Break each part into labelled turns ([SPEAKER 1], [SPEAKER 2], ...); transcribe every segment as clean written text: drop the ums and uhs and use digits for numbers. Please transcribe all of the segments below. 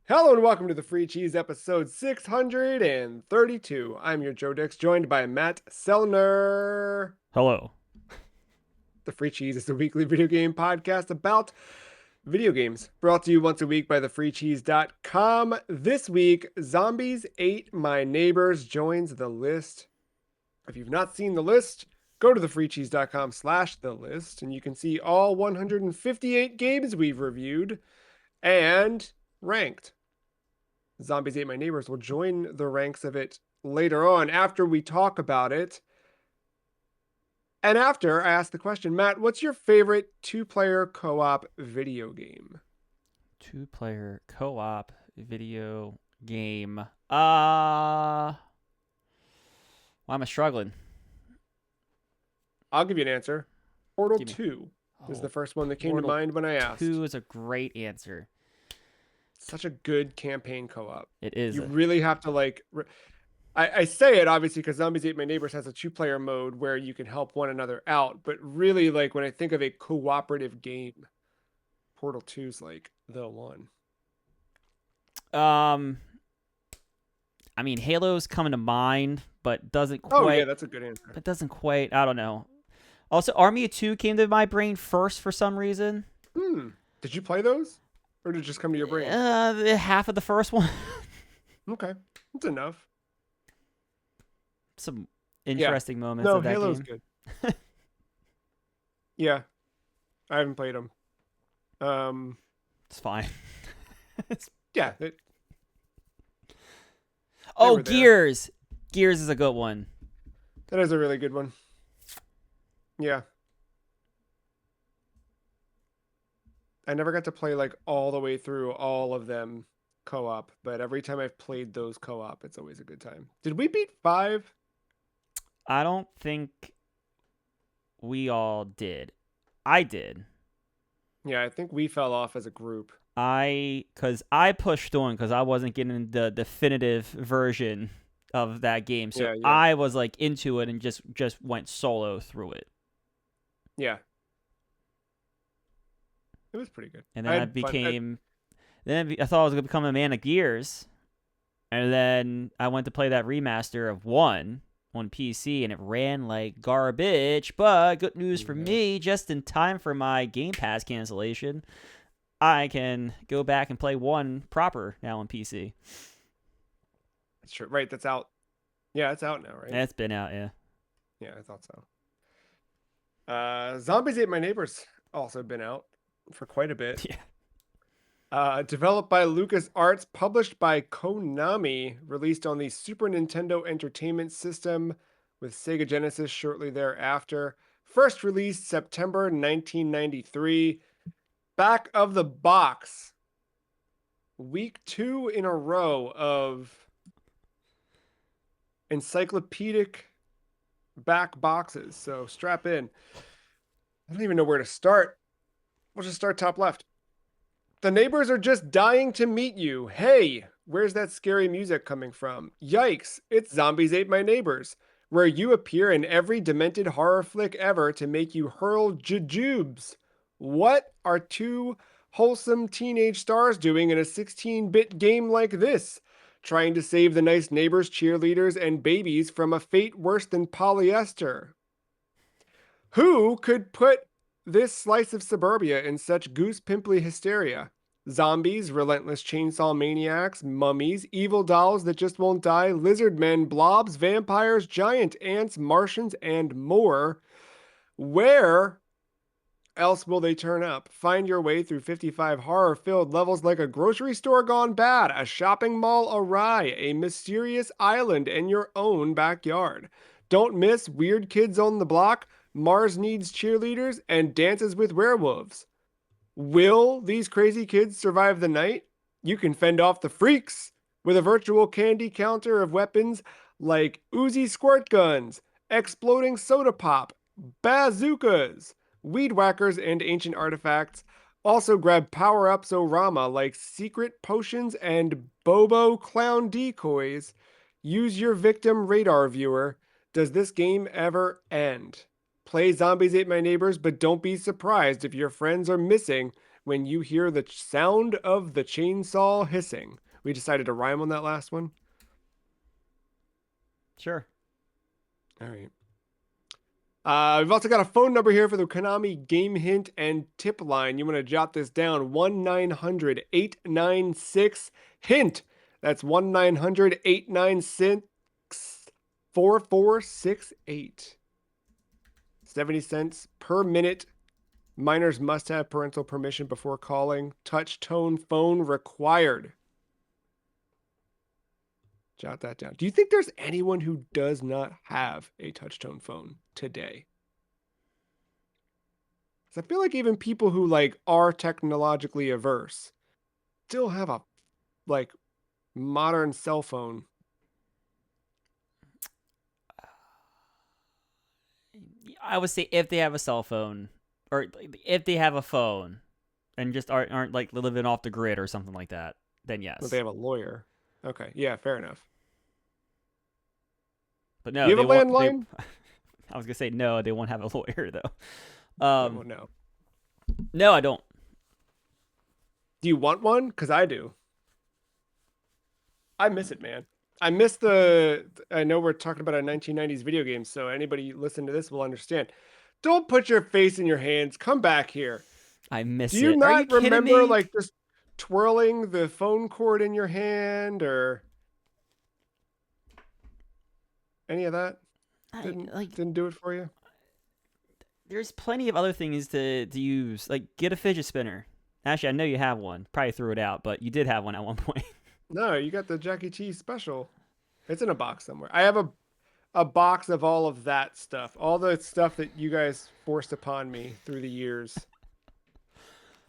[SPEAKER 1] Hello and welcome to the Free Cheese episode 632. I'm your Joe Dix, joined by Matt Sellner.
[SPEAKER 2] Hello.
[SPEAKER 1] The Free Cheese is a weekly video game podcast about video games, brought to you once a week by thefreecheese.com. This week, Zombies Ate My Neighbors joins the list. If you've not seen the list, go to thefreecheese.com/the list, and you can see all 158 games we've reviewed and ranked. Zombies Ate My Neighbors will join the ranks of it later on after we talk about it. And after I ask the question, Matt, what's your favorite two-player co-op video game?
[SPEAKER 2] Two-player co-op video game. Why am I struggling?
[SPEAKER 1] I'll give you an answer. Portal
[SPEAKER 2] Give me.
[SPEAKER 1] 2 is
[SPEAKER 2] Oh,
[SPEAKER 1] the first one that came to
[SPEAKER 2] Portal
[SPEAKER 1] mind when I asked.
[SPEAKER 2] 2 is a great answer.
[SPEAKER 1] Such a good campaign co-op.
[SPEAKER 2] It is.
[SPEAKER 1] You really have to I say it obviously because Zombies Ate My Neighbors has a two-player mode where you can help one another out, but really when I think of a cooperative game, Portal 2 is the one.
[SPEAKER 2] I mean, Halo's coming to mind, but doesn't quite.
[SPEAKER 1] Oh yeah, that's a good answer.
[SPEAKER 2] But doesn't quite. I don't know. Also, Army of Two came to my brain first for some reason.
[SPEAKER 1] Did you play those? Or did it just come to your brain?
[SPEAKER 2] Half of the first one.
[SPEAKER 1] Okay. That's enough.
[SPEAKER 2] Some interesting moments
[SPEAKER 1] No,
[SPEAKER 2] of that
[SPEAKER 1] Halo's
[SPEAKER 2] game.
[SPEAKER 1] good. Yeah. I haven't played them.
[SPEAKER 2] It's fine.
[SPEAKER 1] Yeah.
[SPEAKER 2] Oh,
[SPEAKER 1] were there.
[SPEAKER 2] Gears. Gears is a good one.
[SPEAKER 1] That is a really good one. Yeah. I never got to play all the way through all of them co-op, but every time I've played those co-op, it's always a good time. Did we beat 5?
[SPEAKER 2] I don't think we all did. I did.
[SPEAKER 1] Yeah, I think we fell off as a group.
[SPEAKER 2] Because I pushed on because I wasn't getting the definitive version of that game. So
[SPEAKER 1] Yeah.
[SPEAKER 2] I was into it and just went solo through it.
[SPEAKER 1] Yeah. It was pretty good.
[SPEAKER 2] And then I became... Then I thought I was going to become a man of Gears. And then I went to play that remaster of 1 on PC, and it ran like garbage. But good news for me, just in time for my Game Pass cancellation, I can go back and play 1 proper now on PC.
[SPEAKER 1] That's true. Right, that's out. Yeah, it's out now, right?
[SPEAKER 2] It's been out, yeah.
[SPEAKER 1] Yeah, I thought so. Zombies Ate My Neighbors also been out for quite a bit.
[SPEAKER 2] Yeah.
[SPEAKER 1] Developed by LucasArts, published by Konami, released on the Super Nintendo Entertainment System with Sega Genesis shortly thereafter. First released September 1993. Back of the box. Week 2 in a row of encyclopedic back boxes. So strap in. I don't even know where to start. We'll just start top left. The neighbors are just dying to meet you. Hey, where's that scary music coming from? Yikes, it's Zombies Ate My Neighbors, where you appear in every demented horror flick ever to make you hurl jujubes. What are two wholesome teenage stars doing in a 16-bit game like this? Trying to save the nice neighbors, cheerleaders, and babies from a fate worse than polyester. Who could put this slice of suburbia in such goose pimply hysteria? Zombies, relentless chainsaw maniacs, mummies, evil dolls that just won't die, lizard men, blobs, vampires, giant ants, Martians, and more. Where else will they turn up? Find your way through 55 horror-filled levels like a grocery store gone bad, a shopping mall awry, a mysterious island, and your own backyard. Don't miss Weird Kids on the Block, Mars Needs Cheerleaders, and Dances with Werewolves. Will these crazy kids survive the night? You can fend off the freaks with a virtual candy counter of weapons like Uzi squirt guns, exploding soda pop, bazookas, weed whackers, and ancient artifacts. Also grab power-ups Orama like secret potions and Bobo clown decoys. Use your victim radar viewer. Does this game ever end? Play Zombies Ate My Neighbors, but don't be surprised if your friends are missing when you hear the sound of the chainsaw hissing. We decided to rhyme on that last one.
[SPEAKER 2] Sure.
[SPEAKER 1] All right. We've also got a phone number here for the Konami game hint and tip line. You want to jot this down: 1-900-896 hint. That's 1-900-896-4468. 70 cents per minute. Minors must have parental permission before calling. Touch tone phone required. Jot that down. Do you think there's anyone who does not have a touch tone phone today? I feel like even people who like are technologically averse still have a like modern cell phone.
[SPEAKER 2] I would say if they have a cell phone, or if they have a phone, and just aren't like living off the grid or something like that, then
[SPEAKER 1] But they
[SPEAKER 2] yes.
[SPEAKER 1] have a lawyer. Okay, yeah, fair enough.
[SPEAKER 2] But
[SPEAKER 1] Do
[SPEAKER 2] no,
[SPEAKER 1] you
[SPEAKER 2] they
[SPEAKER 1] have a
[SPEAKER 2] won't. They.
[SPEAKER 1] landline?
[SPEAKER 2] I was gonna say no, they won't have a lawyer though.
[SPEAKER 1] Yeah, well, no.
[SPEAKER 2] No, I don't.
[SPEAKER 1] Do you want one? Because I do. I miss it, man. I miss the. I know we're talking about a 1990s video game, so anybody listening to this will understand. Don't put your face in your hands. Come back here.
[SPEAKER 2] I
[SPEAKER 1] Do
[SPEAKER 2] miss
[SPEAKER 1] you
[SPEAKER 2] it. Are you
[SPEAKER 1] not
[SPEAKER 2] kidding
[SPEAKER 1] remember
[SPEAKER 2] me?
[SPEAKER 1] like just twirling the phone cord in your hand or any of that?
[SPEAKER 2] I
[SPEAKER 1] Didn't
[SPEAKER 2] like.
[SPEAKER 1] didn't do it for you?
[SPEAKER 2] There's plenty of other things to use. Like get a fidget spinner. Actually, I know you have one. Probably threw it out, but you did have one at one point.
[SPEAKER 1] No, you got the Jackie Cheese special. It's in a box somewhere. I have a box of all of that stuff. All the stuff that you guys forced upon me through the years.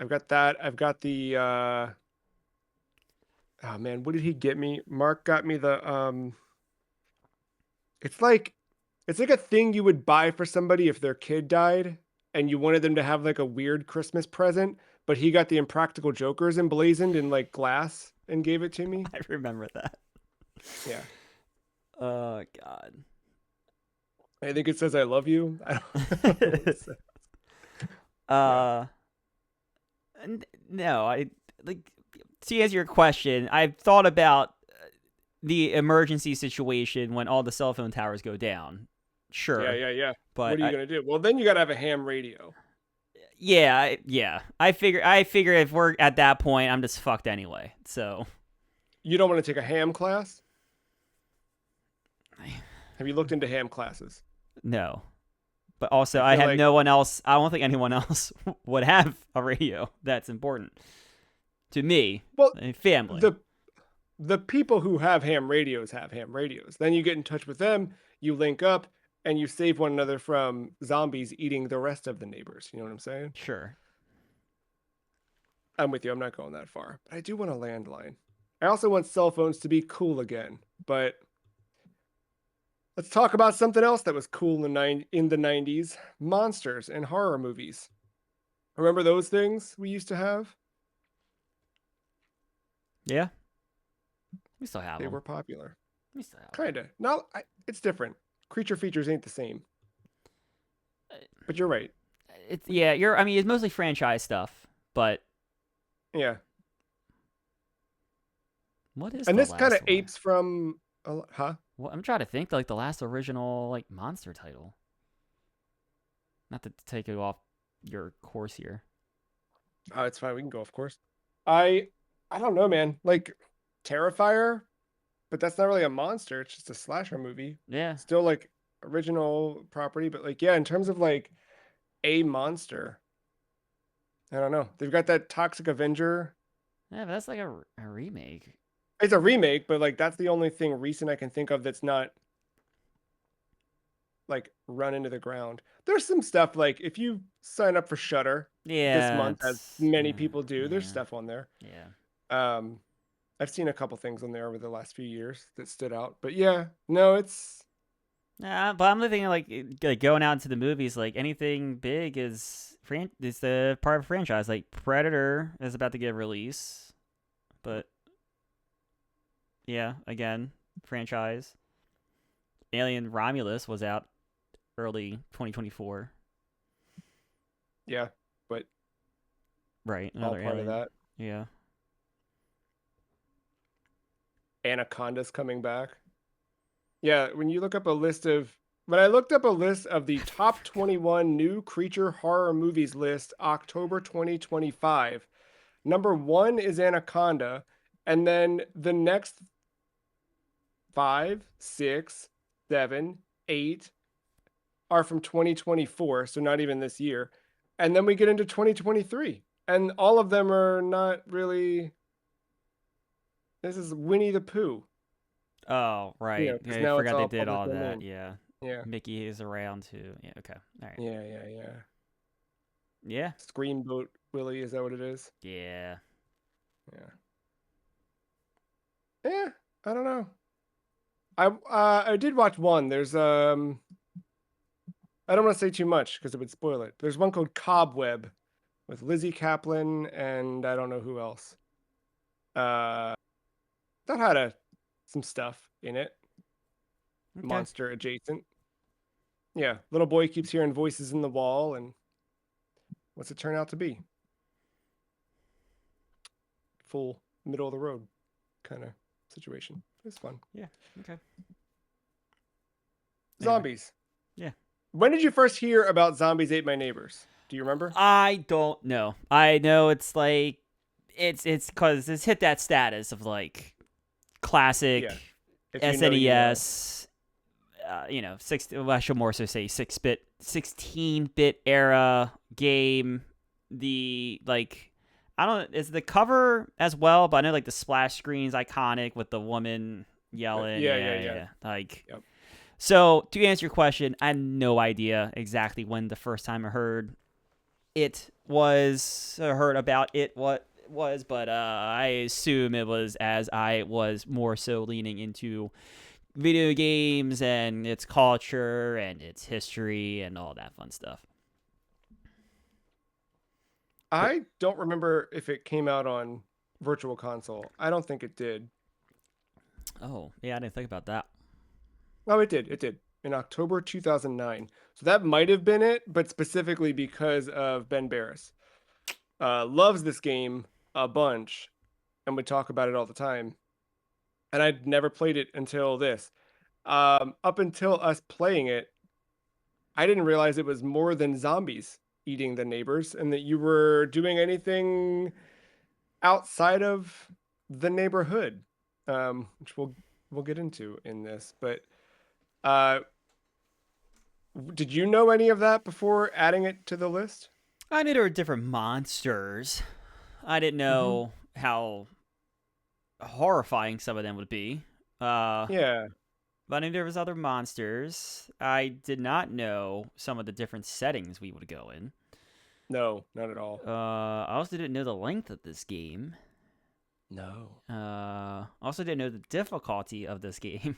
[SPEAKER 1] I've got that. I've got the oh man, what did he get me? Mark got me the it's like it's like a thing you would buy for somebody if their kid died and you wanted them to have like a weird Christmas present, but he got the Impractical Jokers emblazoned in like glass and gave it to me.
[SPEAKER 2] I remember that.
[SPEAKER 1] Yeah.
[SPEAKER 2] Oh God.
[SPEAKER 1] I think it says I love you. I don't know what it says. Yeah.
[SPEAKER 2] uh, no, I like to answer your question. I've thought about the emergency situation when all the cell phone towers go down.
[SPEAKER 1] Yeah,
[SPEAKER 2] Sure,
[SPEAKER 1] yeah, yeah. What
[SPEAKER 2] but
[SPEAKER 1] are you gonna do? Well, then you gotta have a ham radio.
[SPEAKER 2] yeah. I figure if we're at that point, I'm just fucked anyway. So
[SPEAKER 1] You don't want to take a ham class? Have you looked into ham classes?
[SPEAKER 2] no. But also,
[SPEAKER 1] I
[SPEAKER 2] I
[SPEAKER 1] feel
[SPEAKER 2] have
[SPEAKER 1] like,
[SPEAKER 2] no one else. I don't think anyone else would have a radio that's important to me.
[SPEAKER 1] well,
[SPEAKER 2] And family.
[SPEAKER 1] the the people who have ham radios have ham radios. Then you get in touch with them, you link up, and you save one another from zombies eating the rest of the neighbors. You know what I'm saying?
[SPEAKER 2] Sure.
[SPEAKER 1] I'm with you. I'm not going that far. But I do want a landline. I also want cell phones to be cool again. But let's talk about something else that was cool in the 90s: monsters and horror movies. Remember those things we used to have?
[SPEAKER 2] Yeah. We still have
[SPEAKER 1] They
[SPEAKER 2] them.
[SPEAKER 1] were popular.
[SPEAKER 2] We still have them.
[SPEAKER 1] Kind of. Now, it's different. Creature features ain't the same. But you're right.
[SPEAKER 2] It's yeah. You're. I mean, it's mostly franchise stuff. But
[SPEAKER 1] Yeah.
[SPEAKER 2] what is
[SPEAKER 1] And
[SPEAKER 2] the
[SPEAKER 1] this kind of
[SPEAKER 2] last one?
[SPEAKER 1] apes from, huh?
[SPEAKER 2] Well, I'm trying to think. Like the last original like monster title. Not to take you off your course here.
[SPEAKER 1] Oh, it's fine. We can go, of course. I I don't know, man. Like Terrifier, but that's not really a monster. It's just a slasher movie.
[SPEAKER 2] Yeah.
[SPEAKER 1] Still like original property, but like yeah, in terms of like a monster, I don't know. They've got that Toxic Avenger.
[SPEAKER 2] Yeah, but that's like a remake.
[SPEAKER 1] It's a remake, but like that's the only thing recent I can think of that's not like run into the ground. There's some stuff like if you sign up for Shudder this
[SPEAKER 2] Yeah.
[SPEAKER 1] month, as
[SPEAKER 2] It's
[SPEAKER 1] many
[SPEAKER 2] yeah.
[SPEAKER 1] people do, there's
[SPEAKER 2] Yeah.
[SPEAKER 1] stuff on there.
[SPEAKER 2] Yeah.
[SPEAKER 1] Um, I've seen a couple things on there over the last few years that stood out. But yeah, no, it's
[SPEAKER 2] Nah, but I'm thinking like going out into the movies, like anything big is the part of a franchise. Like Predator is about to get release, but yeah, again, franchise. Alien Romulus was out early 2024.
[SPEAKER 1] yeah, but
[SPEAKER 2] Right.
[SPEAKER 1] all
[SPEAKER 2] Another
[SPEAKER 1] part of
[SPEAKER 2] alien.
[SPEAKER 1] that.
[SPEAKER 2] Yeah.
[SPEAKER 1] Anaconda's coming back. Yeah, when you look up a list of when I looked up a list of the top 21 new creature horror movies list October 2025, number 1 is Anaconda, and then the next 5, 6, 7, 8 are from 2024, so not even this year. And then we get into 2023, and all of them are not really. This is Winnie the Pooh,
[SPEAKER 2] Oh, right.
[SPEAKER 1] because
[SPEAKER 2] Yeah, I
[SPEAKER 1] now it's
[SPEAKER 2] forgot they
[SPEAKER 1] all
[SPEAKER 2] did
[SPEAKER 1] public
[SPEAKER 2] all that.
[SPEAKER 1] domain.
[SPEAKER 2] Yeah.
[SPEAKER 1] Yeah,
[SPEAKER 2] Mickey is around too. Yeah. Okay. All right.
[SPEAKER 1] yeah, yeah, yeah.
[SPEAKER 2] Yeah.
[SPEAKER 1] Screamboat Willie, is that what it is?
[SPEAKER 2] Yeah.
[SPEAKER 1] Yeah. Yeah, I don't know. I did watch one. There's I don't want to say too much because it would spoil it. There's one called Cobweb with Lizzie Kaplan and I don't know who else. Uh that had some stuff in it.
[SPEAKER 2] Okay.
[SPEAKER 1] Monster adjacent. Yeah, little boy keeps hearing voices in the wall, and what's it turn out to be? Full middle of the road kind of situation. It's fun.
[SPEAKER 2] Yeah. Okay. Anyway.
[SPEAKER 1] Zombies.
[SPEAKER 2] Yeah.
[SPEAKER 1] When did you first hear about Zombies Ate My Neighbors? Do you remember?
[SPEAKER 2] I don't know. I know it's like it's because it's hit that status of like classic
[SPEAKER 1] Yeah. If you know, you know.
[SPEAKER 2] SNES. Six. Well, I should more so say 6-bit, 16-bit era game. The like, I don't. Is the cover as well? But I know like the splash screen's iconic with the woman yelling.
[SPEAKER 1] Yeah, yeah, yeah.
[SPEAKER 2] Yeah. Like,
[SPEAKER 1] Yep.
[SPEAKER 2] so to answer your question, I had no idea exactly when the first time I heard it was heard about it what was, but I assume it was as I was more so leaning into video games and its culture and its history and all that fun stuff. But
[SPEAKER 1] I don't remember if it came out on Virtual Console. I don't think it did.
[SPEAKER 2] oh yeah, I didn't think about that.
[SPEAKER 1] Oh, it did. It did. In October 2009. So that might have been it, but specifically because of Ben Barris. Loves this game a bunch and would talk about it all the time. And I'd never played it until this. Up until us playing it, I didn't realize it was more than zombies eating the neighbors and that you were doing anything outside of the neighborhood, which we'll get into in this. But uh, did you know any of that before adding it to the list?
[SPEAKER 2] I knew there were different monsters. I didn't
[SPEAKER 1] Mm-hmm.
[SPEAKER 2] know how horrifying some of them would be. Uh,
[SPEAKER 1] Yeah.
[SPEAKER 2] but I knew there was other monsters. I did not know some of the different settings we would go in.
[SPEAKER 1] No, not at all.
[SPEAKER 2] I also didn't know the length of this game.
[SPEAKER 1] No.
[SPEAKER 2] Also didn't know the difficulty of this game.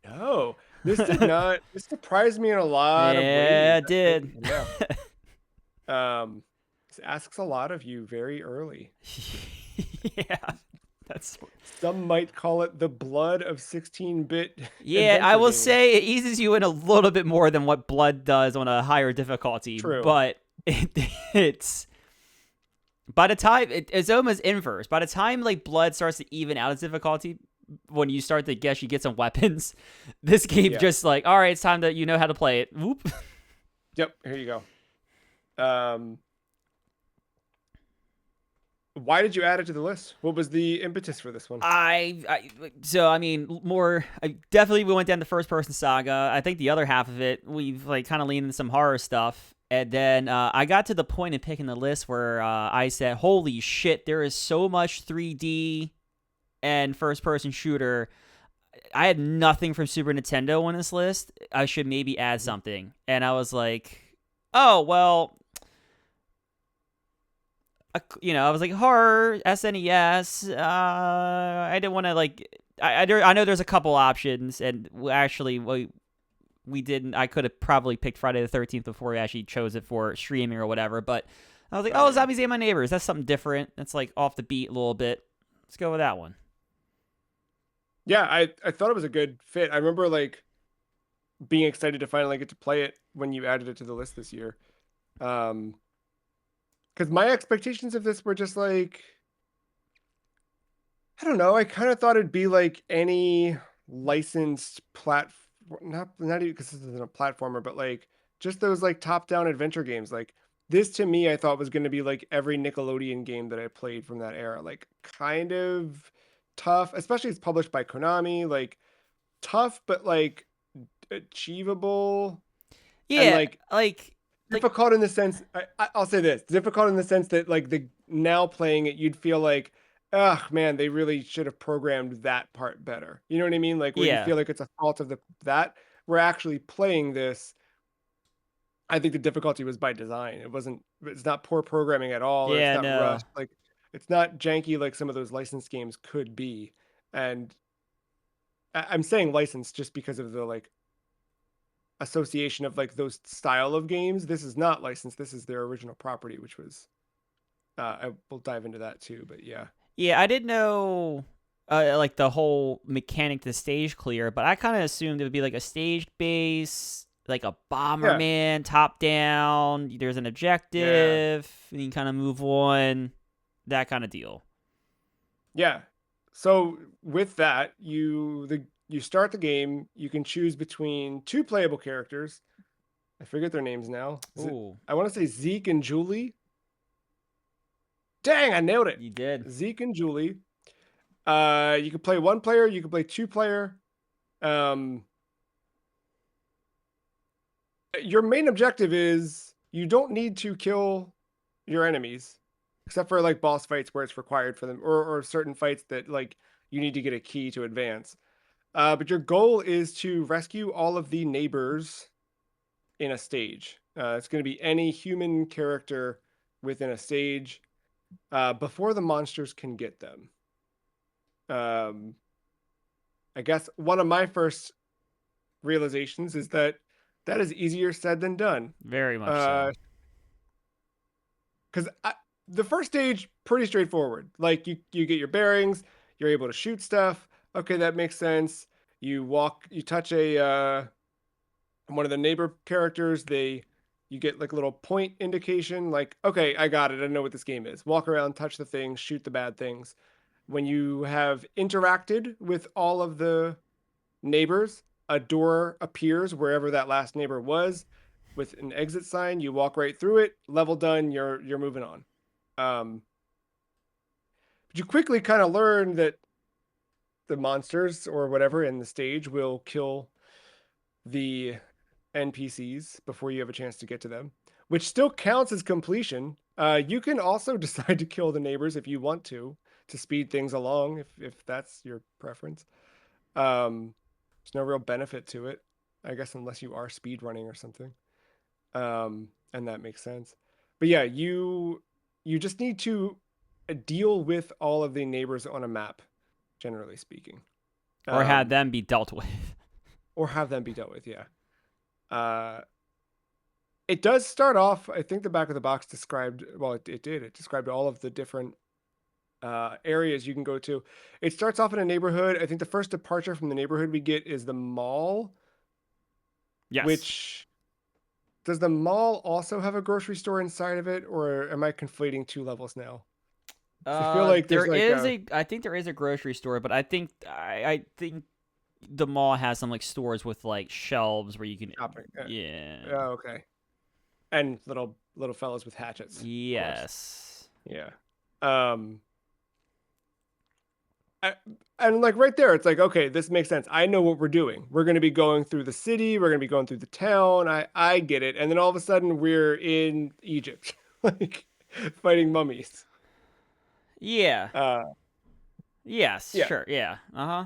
[SPEAKER 1] No. This did not. This surprised me in a lot of
[SPEAKER 2] Yeah,
[SPEAKER 1] ways.
[SPEAKER 2] it did.
[SPEAKER 1] Yeah. This asks a lot of you very early.
[SPEAKER 2] Yeah, that's.
[SPEAKER 1] Some might call it the blood of 16-bit
[SPEAKER 2] Yeah, I
[SPEAKER 1] adventure
[SPEAKER 2] will
[SPEAKER 1] games.
[SPEAKER 2] say it eases you in a little bit more than what Blood does on a higher difficulty,
[SPEAKER 1] True.
[SPEAKER 2] but it's by the time it's almost inverse. By the time like Blood starts to even out its difficulty, when you start to guess you get some weapons, this game
[SPEAKER 1] Yeah.
[SPEAKER 2] just like, all right, it's time that you know how to play it. Whoop.
[SPEAKER 1] Yep. Here you go. Why did you add it to the list? What was the impetus for this one?
[SPEAKER 2] So I mean, more. I definitely we went down the first person saga. I think the other half of it, we've like kind of leaned into some horror stuff. And then I got to the point in picking the list where I said, "Holy shit! There is so much 3D and first-person shooter. I had nothing from Super Nintendo on this list. I should maybe add something." And I was like, "Oh well." I was like horror, SNES. I didn't want to like. I know there's a couple options, and we didn't. I could have probably picked Friday the 13th before we actually chose it for streaming or whatever. But I was like,
[SPEAKER 1] Oh,
[SPEAKER 2] oh,
[SPEAKER 1] yeah.
[SPEAKER 2] Zombies Ate My Neighbors. That's something different. That's like off the beat a little bit. Let's go with that one.
[SPEAKER 1] Yeah, I thought it was a good fit. I remember like being excited to finally get to play it when you added it to the list this year. Because because my expectations of this were just like, I don't know. I kind of thought it'd be like any licensed not even because this isn't a platformer, but like just those like top-down adventure games. Like this to me, I thought was going to be like every Nickelodeon game that I played from that era. Like kind of tough, especially it's published by Konami. Like tough, but like achievable and
[SPEAKER 2] Yeah,
[SPEAKER 1] like
[SPEAKER 2] like
[SPEAKER 1] difficult in the sense I'll say this difficult in the sense that like the now playing it you'd feel like ugh man they really should have programmed that part better, you know what I mean, like where you
[SPEAKER 2] yeah,
[SPEAKER 1] feel like it's a fault of the that we're actually playing this. I think the difficulty was by design. It's not poor programming at all, or it's
[SPEAKER 2] yeah,
[SPEAKER 1] not
[SPEAKER 2] no,
[SPEAKER 1] rushed, like it's not janky like some of those licensed games could be. And I'm saying licensed just because of the like association of like those style of games. This is not licensed. This is their original property, which was I will dive into that too. But yeah,
[SPEAKER 2] yeah. I didn't know. Like the whole mechanic to stage clear, but I kind of assumed it would be like a stage base, like a
[SPEAKER 1] yeah,
[SPEAKER 2] Bomberman top down. There's an
[SPEAKER 1] yeah,
[SPEAKER 2] objective, and you can kind of move on, that kind of deal.
[SPEAKER 1] yeah. So with that, you start the game. You can choose between two playable characters. I forget their names now. Is it?
[SPEAKER 2] Ooh,
[SPEAKER 1] I want to say Zeke and Julie. Dang, I nailed it.
[SPEAKER 2] you did.
[SPEAKER 1] Zeke and Julie. You can play one player. You can play two player. Um, your main objective is you don't need to kill your enemies except for like boss fights where it's required for them, or certain fights that like you need to get a key to advance, but your goal is to rescue all of the neighbors in a stage. It's going to be any human character within a stage before the monsters can get them. um, I guess one of my first realizations is that that is easier said than done.
[SPEAKER 2] Very much so.
[SPEAKER 1] uh, because the first stage pretty straightforward. Like you get your bearings, you're able to shoot stuff. Okay, that makes sense. You touch a one of the neighbor characters. You get like a little point indication. Like, okay, I got it. I know what this game is. Walk around, touch the things, shoot the bad things. When you have interacted with all of the neighbors, a door appears wherever that last neighbor was with an exit sign. You walk right through it. Level done. You're moving on. Um, but you quickly kind of learn that the monsters or whatever in the stage will kill the NPCs before you have a chance to get to them, which still counts as completion. You can also decide to kill the neighbors if you want to speed things along, if that's your preference. There's no real benefit to it, I guess, unless you are speed running or something. And that makes sense. But yeah, you just need to deal with all of the neighbors on a map, generally speaking,
[SPEAKER 2] Or have
[SPEAKER 1] um,
[SPEAKER 2] them be dealt with.
[SPEAKER 1] or have them be dealt with. Yeah. Uh, it does start off. I think the back of the box described. Well, it did. It described all of the different areas you can go to. It starts off in a neighborhood. I think the first departure from the neighborhood we get is the mall,
[SPEAKER 2] Yes.
[SPEAKER 1] which does the mall also have a grocery store inside of it, or am I conflating two levels now? Because I feel like
[SPEAKER 2] There
[SPEAKER 1] there's like
[SPEAKER 2] is
[SPEAKER 1] a
[SPEAKER 2] a. I think there is a grocery store, but I think the mall has some like stores with like shelves where you can.
[SPEAKER 1] shopping.
[SPEAKER 2] Yeah.
[SPEAKER 1] Oh, okay. And little fellas with hatchets, of course.
[SPEAKER 2] Yes.
[SPEAKER 1] Yeah. Um. I, and like right there, it's like, okay, this makes sense. I know what we're doing. We're going to be going through the city. We're going to be going through the town. I get it. And then all of a sudden, we're in Egypt, like fighting mummies.
[SPEAKER 2] Yeah.
[SPEAKER 1] Uh,
[SPEAKER 2] Yes.
[SPEAKER 1] yeah.
[SPEAKER 2] Sure. Yeah. Uh huh.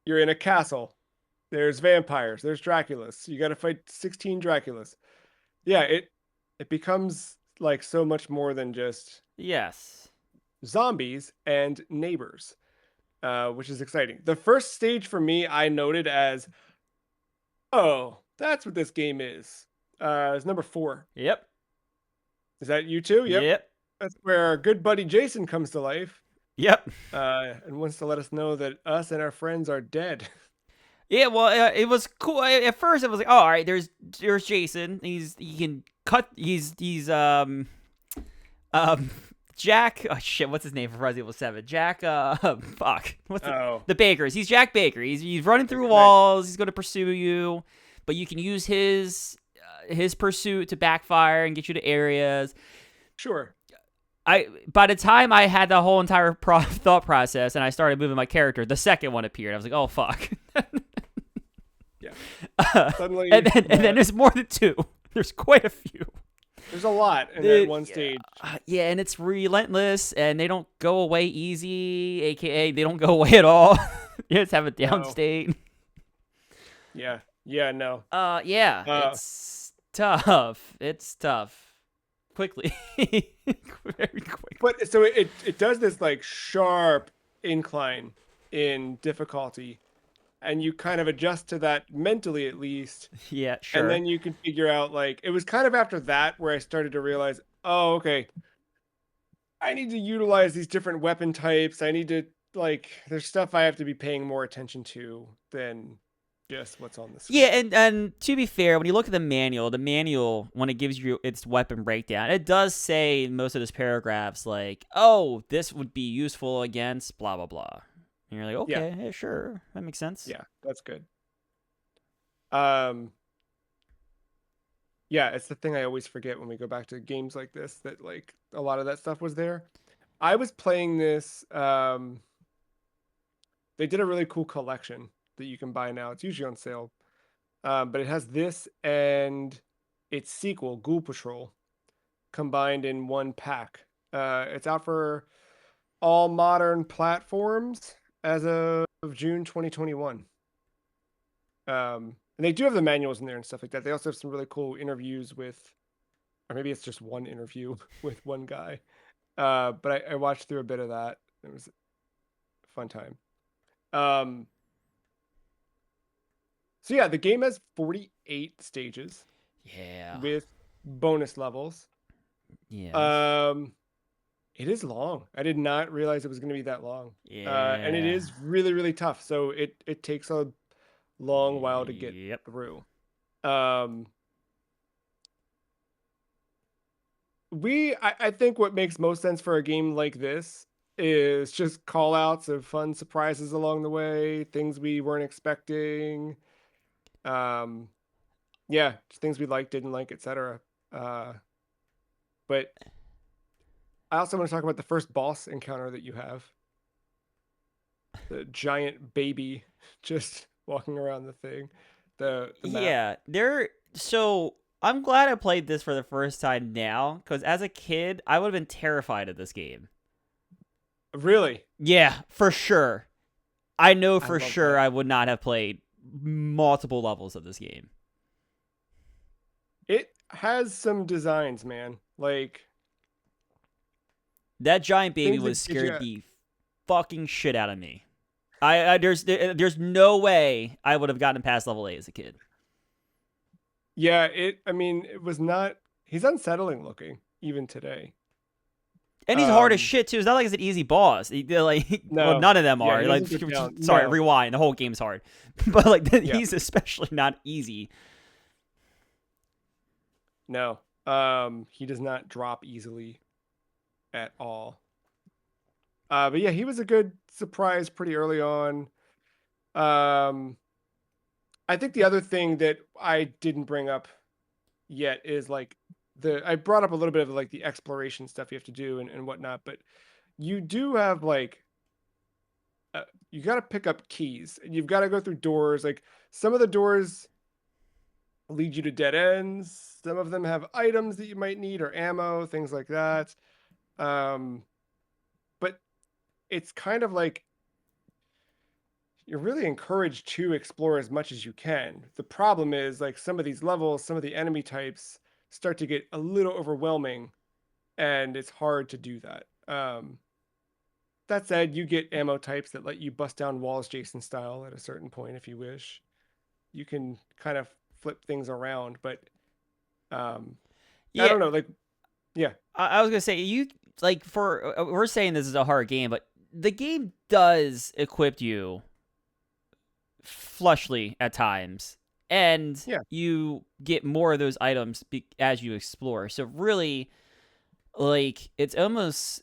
[SPEAKER 1] You're in a castle. There's vampires. There's Draculas. You got to fight 16 Draculas. Yeah, it becomes like so much more than just
[SPEAKER 2] Yes.
[SPEAKER 1] zombies and neighbors, which is exciting. The first stage for me, I noted as, oh, that's what this game is. It's number 4.
[SPEAKER 2] Yep.
[SPEAKER 1] Is that you too? Yep.
[SPEAKER 2] Yep.
[SPEAKER 1] That's where our good buddy Jason comes to life,
[SPEAKER 2] Yep.
[SPEAKER 1] and wants to let us know that us and our friends are dead.
[SPEAKER 2] Yeah, well, it was cool. At first, it was like, oh, all right, there's Jason. He can cut. He's Um, Jack. Oh shit, what's his name from Resident Evil 7? Jack. Fuck. What's
[SPEAKER 1] Oh,
[SPEAKER 2] the Bakers? He's Jack Baker. He's running through
[SPEAKER 1] nice.
[SPEAKER 2] walls. He's going to pursue you, but you can use his pursuit to backfire and get you to areas.
[SPEAKER 1] Sure.
[SPEAKER 2] By the time I had the whole entire thought process and I started moving my character, the second one appeared. I was like, oh fuck.
[SPEAKER 1] Yeah. Suddenly,
[SPEAKER 2] and then there's more than two. There's quite a few.
[SPEAKER 1] there's a lot in that one stage.
[SPEAKER 2] Yeah, and it's relentless, and they don't go away easy, aka they don't go away at all. You just have a
[SPEAKER 1] No.
[SPEAKER 2] downstate.
[SPEAKER 1] Yeah. Yeah. No.
[SPEAKER 2] Yeah,
[SPEAKER 1] Uh,
[SPEAKER 2] it's tough. It's tough. Quickly, very quick.
[SPEAKER 1] But so it does this like sharp incline in difficulty, and you kind of adjust to that mentally at least,
[SPEAKER 2] Yeah, sure.
[SPEAKER 1] and then you can figure out like it was kind of after that where I started to realize, oh, okay, I need to utilize these different weapon types. I need to like there's stuff I have to be paying more attention to than just what's on the screen.
[SPEAKER 2] Yeah, and to be fair, when you look at the manual, when it gives you its weapon breakdown, it does say in most of those paragraphs like, "Oh, this would be useful against blah blah blah," and you're like, "Okay, yeah, sure, that makes sense."
[SPEAKER 1] Yeah, that's good. Yeah, it's the thing I always forget when we go back to games like this that like a lot of that stuff was there. I was playing this. They did a really cool collection that you can buy now. It's usually on sale, but it has this and its sequel, Ghoul Patrol, combined in one pack. It's out for all modern platforms as of June 2021. And they do have the manuals in there and stuff like that. They also have some really cool interviews with, or maybe it's just one interview with one guy. But I watched through a bit of that. It was a fun time. So yeah, the game has 48 stages
[SPEAKER 2] Yeah.
[SPEAKER 1] with bonus levels.
[SPEAKER 2] Yeah.
[SPEAKER 1] It is long. I did not realize it was going to be that long.
[SPEAKER 2] Yeah.
[SPEAKER 1] And it is really, really tough. So it takes a long while to get through. I think what makes most sense for a game like this is just call outs of fun surprises along the way, things we weren't expecting. Yeah, just things we liked, didn't like, etc. But I also want to talk about the first boss encounter that you have. The giant baby just walking around the thing. The map.
[SPEAKER 2] Yeah, so I'm glad I played this for the first time now, because as a kid, I would have been terrified of this game.
[SPEAKER 1] Really?
[SPEAKER 2] Yeah, for sure. I know for sure
[SPEAKER 1] that.
[SPEAKER 2] I would not have played multiple levels of this game.
[SPEAKER 1] It has some designs, man. Like
[SPEAKER 2] that giant baby
[SPEAKER 1] things that
[SPEAKER 2] was
[SPEAKER 1] get you
[SPEAKER 2] scared
[SPEAKER 1] out-
[SPEAKER 2] the fucking shit out of me. There's no way I would have gotten past level 8 as a kid.
[SPEAKER 1] Yeah, I mean, it was not. He's unsettling looking even today.
[SPEAKER 2] And he's hard as shit too. It's not like it's an easy boss. Like,
[SPEAKER 1] No.
[SPEAKER 2] well, none of them
[SPEAKER 1] Yeah,
[SPEAKER 2] are.
[SPEAKER 1] he
[SPEAKER 2] Like,
[SPEAKER 1] doesn't get down.
[SPEAKER 2] sorry,
[SPEAKER 1] No.
[SPEAKER 2] rewind. The whole game's hard, but like
[SPEAKER 1] Yeah.
[SPEAKER 2] he's especially not easy.
[SPEAKER 1] No. He does not drop easily at all. But yeah, he was a good surprise pretty early on. I think the other thing that I didn't bring up yet is like I brought up a little bit of like the exploration stuff you have to do and whatnot, but you do have like you got to pick up keys and you've got to go through doors. Like some of the doors lead you to dead ends. Some of them have items that you might need or ammo, things like that. But it's kind of like you're really encouraged to explore as much as you can. The problem is like some of these levels, some of the enemy types start to get a little overwhelming and it's hard to do that. That said, you get ammo types that let you bust down walls Jason style at a certain point if you wish. You can kind of flip things around, but I don't know. Like, yeah.
[SPEAKER 2] I was gonna say you like we're saying this is a hard game, but the game does equip you flushly at times, and you get more of those items as you explore. So really, like it's almost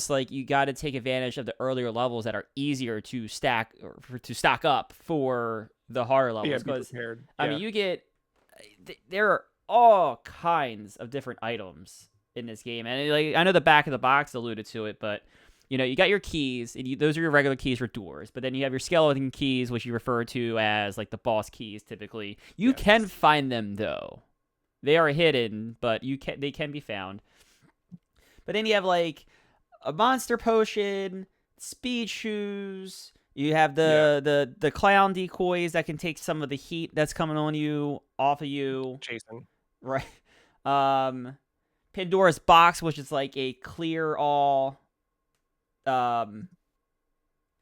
[SPEAKER 2] like you got to take advantage of the earlier levels that are easier to stack or to stock up for the harder
[SPEAKER 1] Yeah,
[SPEAKER 2] levels
[SPEAKER 1] be
[SPEAKER 2] because
[SPEAKER 1] prepared.
[SPEAKER 2] I mean
[SPEAKER 1] Yeah.
[SPEAKER 2] you get there are all kinds of different items in this game, and like I know the back of the box alluded to it, but you got your keys, and those are your regular keys for doors. But then you have your skeleton keys, which you refer to as like the boss keys. Typically, you can
[SPEAKER 1] Yes.
[SPEAKER 2] find them though; they are hidden, but they can be found. But then you have like a monster potion, speed shoes. You have
[SPEAKER 1] Yeah.
[SPEAKER 2] the clown decoys that can take some of the heat that's coming on you off of you.
[SPEAKER 1] Jason.
[SPEAKER 2] Right. Um, Pandora's box, which is like a clear all, um,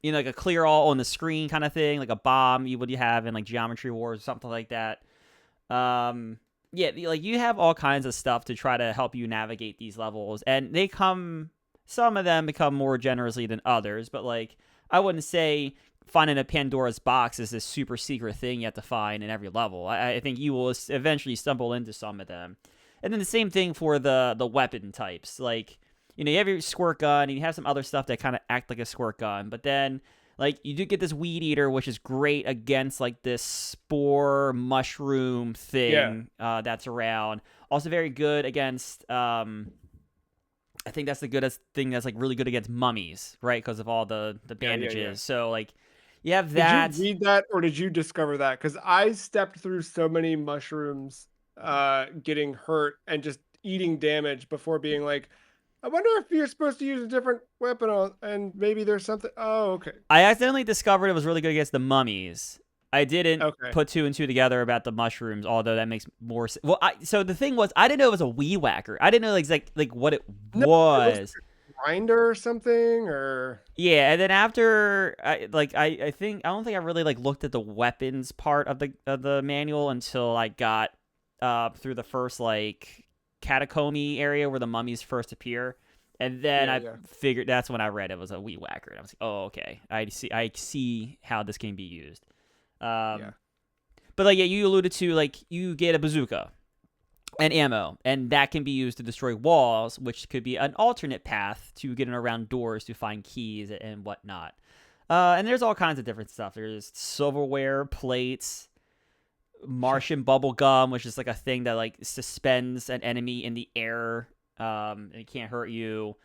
[SPEAKER 2] like a clear all on the screen kind of thing, like a bomb you would have in like Geometry Wars or something like that. Um, yeah, like you have all kinds of stuff to try to help you navigate these levels, and they come. Some of them become more generously than others, but like I wouldn't say finding a Pandora's box is this super secret thing you have to find in every level. I think you will eventually stumble into some of them, and then the same thing for the weapon types. Like you have your squirt gun, and you have some other stuff that kind of act like a squirt gun, but then like you do get this weed eater, which is great against like this spore mushroom
[SPEAKER 1] Yeah.
[SPEAKER 2] thing that's around. Also very good against. I think that's the goodest thing that's like really good against mummies, right? Because of all the
[SPEAKER 1] Yeah. Yeah. Yeah.
[SPEAKER 2] bandages. So like you have
[SPEAKER 1] Did you
[SPEAKER 2] that.
[SPEAKER 1] read that or did you discover that? Because I stepped through so many mushrooms getting hurt and just eating damage before being like, I wonder if you're supposed to use a different weapon on, and maybe there's something. Oh, okay.
[SPEAKER 2] I accidentally discovered it was really good against the mummies. I didn't
[SPEAKER 1] Okay.
[SPEAKER 2] put two and two together about the mushrooms, although that makes more sense. Well, so the thing was, I didn't know it was a weed whacker. I didn't know like what it
[SPEAKER 1] No, it looks
[SPEAKER 2] was.
[SPEAKER 1] like a grinder or something, or
[SPEAKER 2] Yeah, and then after I think I don't think I really like looked at the weapons part of the manual until I got through the first like catacomb area where the mummies first appear. And then
[SPEAKER 1] yeah,
[SPEAKER 2] I
[SPEAKER 1] yeah,
[SPEAKER 2] figured that's when I read it was a weed whacker. And I was like, oh, okay. I see how this can be used.
[SPEAKER 1] yeah,
[SPEAKER 2] Um, but like yeah, you alluded to like you get a bazooka and ammo, and that can be used to destroy walls, which could be an alternate path to getting around doors to find keys and whatnot. And there's all kinds of different stuff. There's silverware, plates,
[SPEAKER 1] yeah,
[SPEAKER 2] Martian bubble gum, which is like a thing that like suspends an enemy in the air, and it can't hurt you.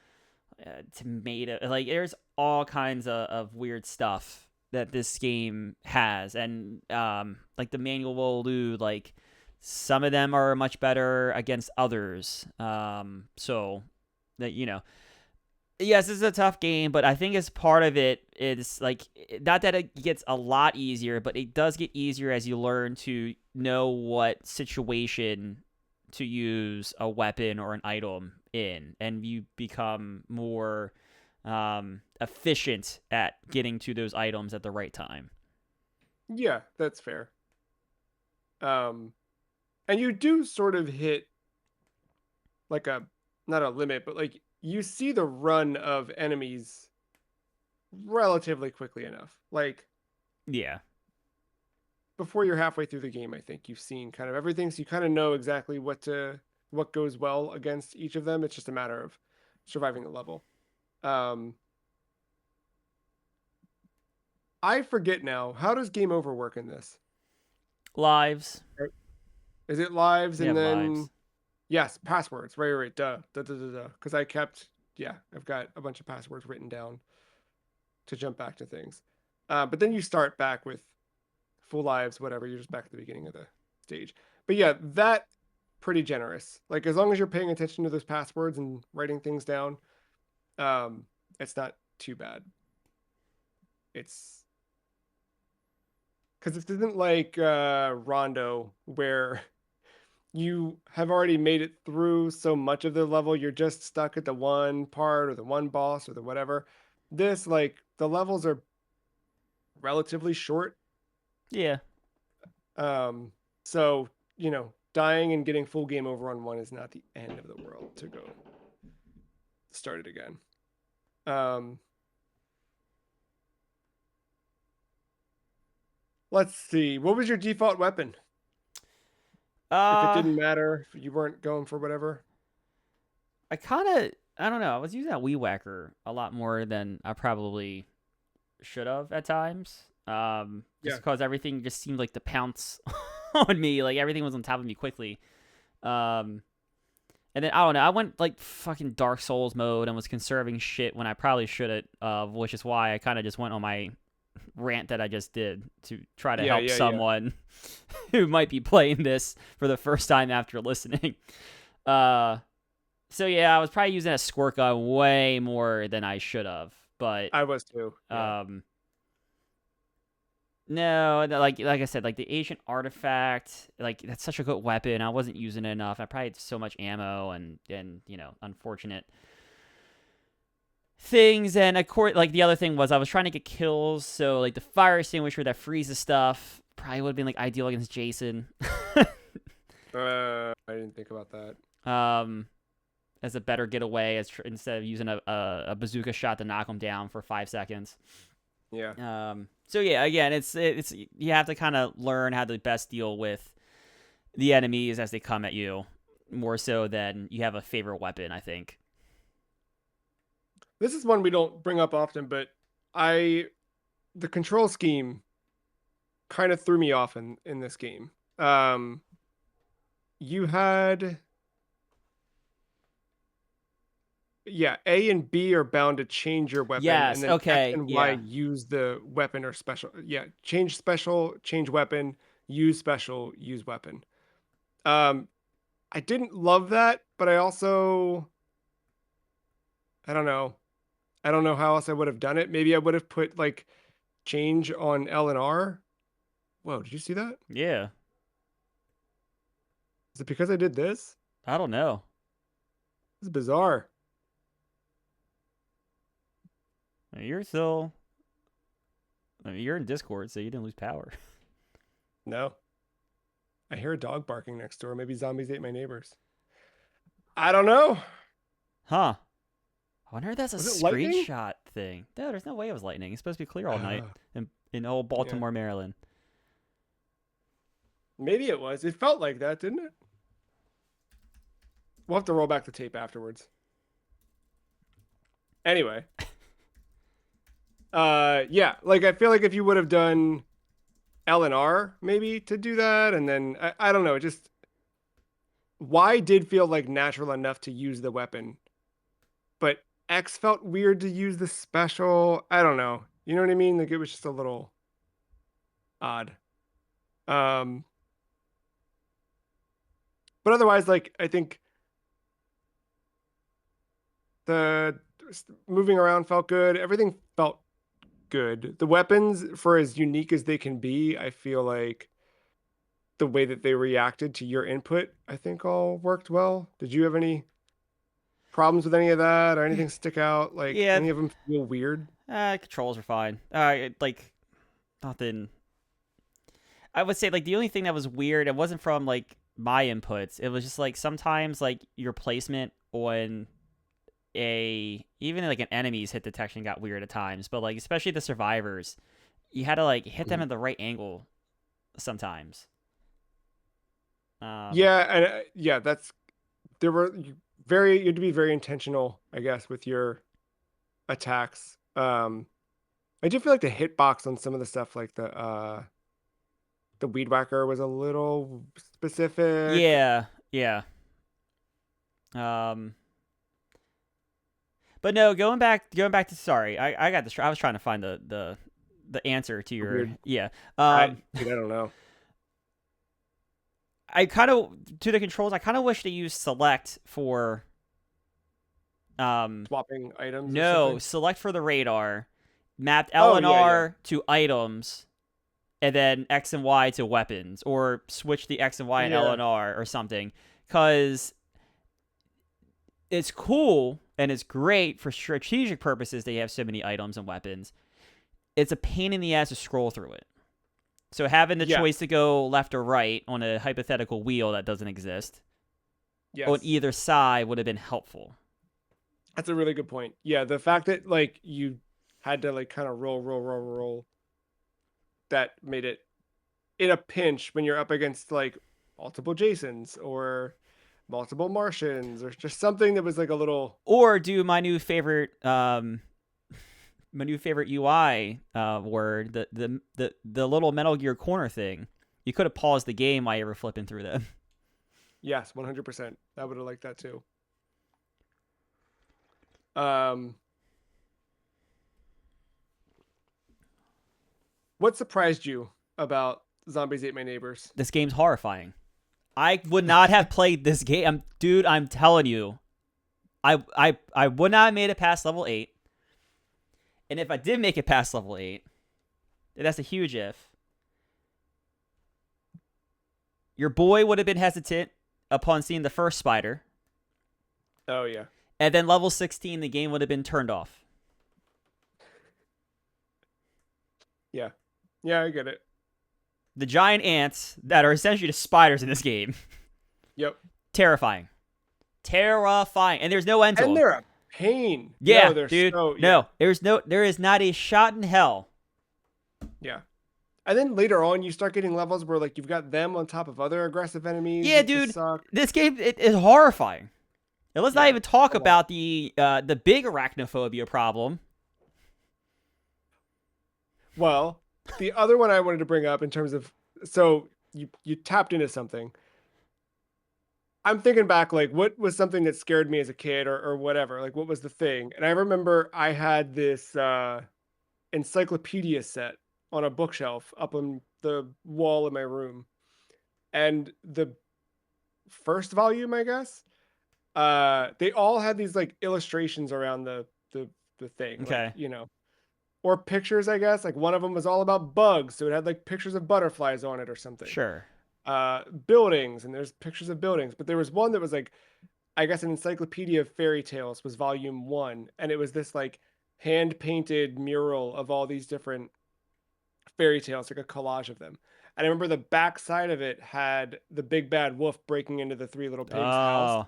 [SPEAKER 2] Tomato, like there's all kinds of weird stuff that this game has, and like the manual will allude like some of them are much better against others. So that yes, this is a tough game, but I think as part of it is like not that it gets a lot easier, but it does get easier as you learn to know what situation to use a weapon or an item in, and you become more efficient at getting to those items at the right time.
[SPEAKER 1] yeah. That's fair. Um, and you do sort of hit like a not a limit, but like you see the run of enemies relatively quickly enough. Like
[SPEAKER 2] Yeah.
[SPEAKER 1] before you're halfway through the game, I think you've seen kind of everything, so you kind of know exactly what goes well against each of them. It's just a matter of surviving the level. Um, I forget now. How does game over work in this?
[SPEAKER 2] Lives.
[SPEAKER 1] Is it lives
[SPEAKER 2] You
[SPEAKER 1] and
[SPEAKER 2] have lives.
[SPEAKER 1] then yes, passwords? Right, right, right. Duh, duh, duh, duh, duh. Because I kept yeah, I've got a bunch of passwords written down to jump back to things. But then you start back with full lives, whatever. You're just back at the beginning of the stage. But yeah, that pretty generous. Like as long as you're paying attention to those passwords and writing things down, um, it's not too bad. It's because it isn't like Rondo where you have already made it through so much of the level, you're just stuck at the one part or the one boss or the whatever. This like the levels are relatively short.
[SPEAKER 2] Yeah.
[SPEAKER 1] Um, so dying and getting full game over on one is not the end of the world to go start it again. Um, let's see. What was your default weapon? If it
[SPEAKER 2] Uh
[SPEAKER 1] didn't matter, if you weren't going for whatever.
[SPEAKER 2] I don't know. I was using that weed whacker a lot more than I probably should have at times. Just
[SPEAKER 1] Yeah.
[SPEAKER 2] because everything just seemed like to pounce on me, like everything was on top of me quickly. Um, and then I don't know. I went like fucking Dark Souls mode and was conserving shit when I probably shouldn't. Which is why I kind of just went on my rant that I just did to try to
[SPEAKER 1] Yeah.
[SPEAKER 2] help
[SPEAKER 1] Yeah. Yeah.
[SPEAKER 2] someone who might be playing this for the first time after listening. Uh, so yeah, I was probably using a squirt gun way more than I should have, but
[SPEAKER 1] I was too. Yeah.
[SPEAKER 2] um, no, like I said, like the ancient artifact, like that's such a good weapon. I wasn't using it enough. I probably had so much ammo and unfortunate things. And of course, like the other thing was I was trying to get kills, so like the fire extinguisher that freezes stuff probably would have been like ideal against Jason.
[SPEAKER 1] I didn't think about that.
[SPEAKER 2] um, as a better getaway instead of using a bazooka shot to knock him down for 5 seconds.
[SPEAKER 1] Yeah.
[SPEAKER 2] So yeah, again, it's you have to kind of learn how to best deal with the enemies as they come at you, more so than you have a favorite weapon. I think.
[SPEAKER 1] This is one we don't bring up often, but I the control scheme kind of threw me off in this game. You had yeah, A and B are bound to change your weapon, and
[SPEAKER 2] Yes.
[SPEAKER 1] then X
[SPEAKER 2] Okay.
[SPEAKER 1] and Y
[SPEAKER 2] Yeah.
[SPEAKER 1] use the weapon or special. Yeah, change special, change weapon, use special, use weapon. Um, I didn't love that, but I don't know. I don't know how else I would have done it. Maybe I would have put like change on L and R. Whoa, did you see that?
[SPEAKER 2] Yeah.
[SPEAKER 1] Is it because I did this?
[SPEAKER 2] I don't know.
[SPEAKER 1] This is bizarre.
[SPEAKER 2] You're still. I mean, you're in Discord, so you didn't lose power.
[SPEAKER 1] No. I hear a dog barking next door. Maybe zombies ate my neighbors. I don't know.
[SPEAKER 2] Huh. I wonder if that's a
[SPEAKER 1] Was it lightning?
[SPEAKER 2] screenshot thing. No, there's no way it was lightning. It's supposed to be clear all night
[SPEAKER 1] Uh,
[SPEAKER 2] in old
[SPEAKER 1] yeah.
[SPEAKER 2] Baltimore, Maryland.
[SPEAKER 1] Maybe it was. It felt like that, didn't it? We'll have to roll back the tape afterwards. Anyway. Yeah, like I feel like if you would have done L and R maybe to do that, and then I don't know, it just Y did feel like natural enough to use the weapon, but X felt weird to use the special. I don't know. You know what I mean? Like it was just a little odd. Um, but otherwise, like I think the moving around felt good. Everything felt good. The weapons, for as unique as they can be, I feel like the way that they reacted to your input, I think all worked well. Did you have any problems with any of that or anything stick out? Like
[SPEAKER 2] Yeah.
[SPEAKER 1] any of them feel weird?
[SPEAKER 2] Controls were fine. Like nothing. I would say like the only thing that was weird, it wasn't from like my inputs. It was just like sometimes like your placement on a even like an enemy's hit detection got weird at times. But like especially the survivors, you had to like hit them
[SPEAKER 1] Mhm.
[SPEAKER 2] at the right angle sometimes. Um,
[SPEAKER 1] Yeah, and yeah, that's there were you had to be very intentional, I guess, with your attacks. I do feel like the hitbox on some of the stuff, like the weed whacker, was a little specific.
[SPEAKER 2] yeah, yeah. Um, but no, going back to sorry, I got this. I was trying to find the answer to your
[SPEAKER 1] Weird.
[SPEAKER 2] yeah.
[SPEAKER 1] I
[SPEAKER 2] Um,
[SPEAKER 1] dude, I don't know.
[SPEAKER 2] I kind of to the controls. I kind of wish they used select for
[SPEAKER 1] Swapping items or
[SPEAKER 2] no
[SPEAKER 1] something.
[SPEAKER 2] select for the radar, mapped L
[SPEAKER 1] Oh
[SPEAKER 2] and
[SPEAKER 1] yeah, yeah,
[SPEAKER 2] R to items, and then X and Y to weapons, or switch the X and Y and L
[SPEAKER 1] yeah,
[SPEAKER 2] and R or something. Because it's cool and it's great for strategic purposes. They have so many items and weapons. It's a pain in the ass to scroll through it. So having the choice
[SPEAKER 1] yes,
[SPEAKER 2] to go left or right on a hypothetical wheel that doesn't exist on
[SPEAKER 1] yes.
[SPEAKER 2] either side would have been helpful.
[SPEAKER 1] That's a really good point. Yeah, the fact that like you had to like kind of roll, that made it in a pinch when you're up against like multiple Jasons or multiple Martians or just something that was like a little.
[SPEAKER 2] Or do my new favorite UI word, the little Metal Gear corner thing. You could have paused the game while you were flipping through them.
[SPEAKER 1] Yes, 100%. I would have liked that too. Um, what surprised you about Zombies Ate My Neighbors?
[SPEAKER 2] This game's horrifying. I would not have played this game, dude. I'm telling you, I would not have made it past level 8. And if I did make it past level 8, that's a huge if. Your boy would have been hesitant upon seeing the first spider,
[SPEAKER 1] Oh yeah,
[SPEAKER 2] and then level 16, the game would have been turned off.
[SPEAKER 1] yeah, yeah. I get it.
[SPEAKER 2] The giant ants that are essentially just spiders in this game,
[SPEAKER 1] Yep.
[SPEAKER 2] terrifying, terrifying, and there's no end to
[SPEAKER 1] And
[SPEAKER 2] them.
[SPEAKER 1] they're a pain.
[SPEAKER 2] Yeah,
[SPEAKER 1] No, they're
[SPEAKER 2] dude.
[SPEAKER 1] so
[SPEAKER 2] No, there is not a shot in hell.
[SPEAKER 1] yeah. And then later on, you start getting levels where like you've got them on top of other aggressive enemies.
[SPEAKER 2] Yeah,
[SPEAKER 1] That just
[SPEAKER 2] dude.
[SPEAKER 1] suck.
[SPEAKER 2] This game is horrifying. And let's not
[SPEAKER 1] Yeah,
[SPEAKER 2] even talk
[SPEAKER 1] a lot.
[SPEAKER 2] about the big arachnophobia problem.
[SPEAKER 1] Well, the other one I wanted to bring up in terms of so you tapped into something. I'm thinking back, like what was something that scared me as a kid or whatever? Like what was the thing? And I remember I had this encyclopedia set on a bookshelf up on the wall in my room. And the first volume, I guess, they all had these like illustrations around the thing, like,
[SPEAKER 2] Okay,
[SPEAKER 1] or pictures, I guess. Like one of them was all about bugs, so it had like pictures of butterflies on it or something.
[SPEAKER 2] sure.
[SPEAKER 1] Buildings, and there's pictures of buildings, but there was one that was like, I guess, an encyclopedia of fairy tales was volume 1, and it was this like hand painted mural of all these different fairy tales, like a collage of them. And I remember the back side of it had the big bad wolf breaking into the three little pigs' house,
[SPEAKER 2] Oh,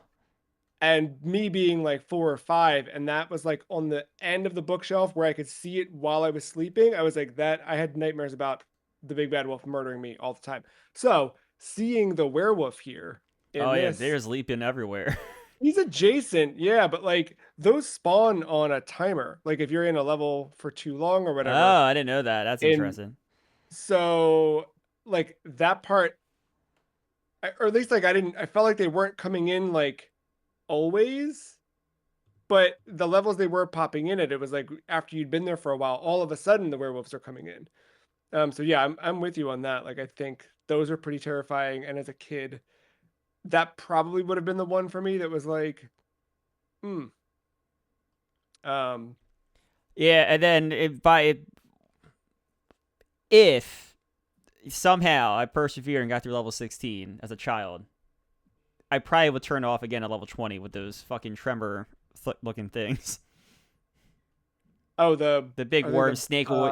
[SPEAKER 1] and me being like 4 or 5, and that was like on the end of the bookshelf where I could see it while I was sleeping. I was like, that I had nightmares about the big bad wolf murdering me all the time. So seeing the werewolf here
[SPEAKER 2] oh
[SPEAKER 1] in
[SPEAKER 2] yeah.
[SPEAKER 1] this,
[SPEAKER 2] There's leaping everywhere.
[SPEAKER 1] he's adjacent, yeah, but like those spawn on a timer. Like if you're in a level for too long or whatever.
[SPEAKER 2] Oh, I didn't know that. That's
[SPEAKER 1] And
[SPEAKER 2] interesting.
[SPEAKER 1] so like that part, or at least like I felt like they weren't coming in like always, but the levels they were popping in at, it was like after you'd been there for a while, all of a sudden the werewolves are coming in. So yeah, I'm with you on that. Like I think those are pretty terrifying, and as a kid, that probably would have been the one for me that was like, hmm. Um,
[SPEAKER 2] Yeah, and then if somehow I persevered and got through level 16 as a child, I probably would turn it off again at level 20 with those fucking tremor looking things.
[SPEAKER 1] oh
[SPEAKER 2] The big
[SPEAKER 1] are they
[SPEAKER 2] worm
[SPEAKER 1] the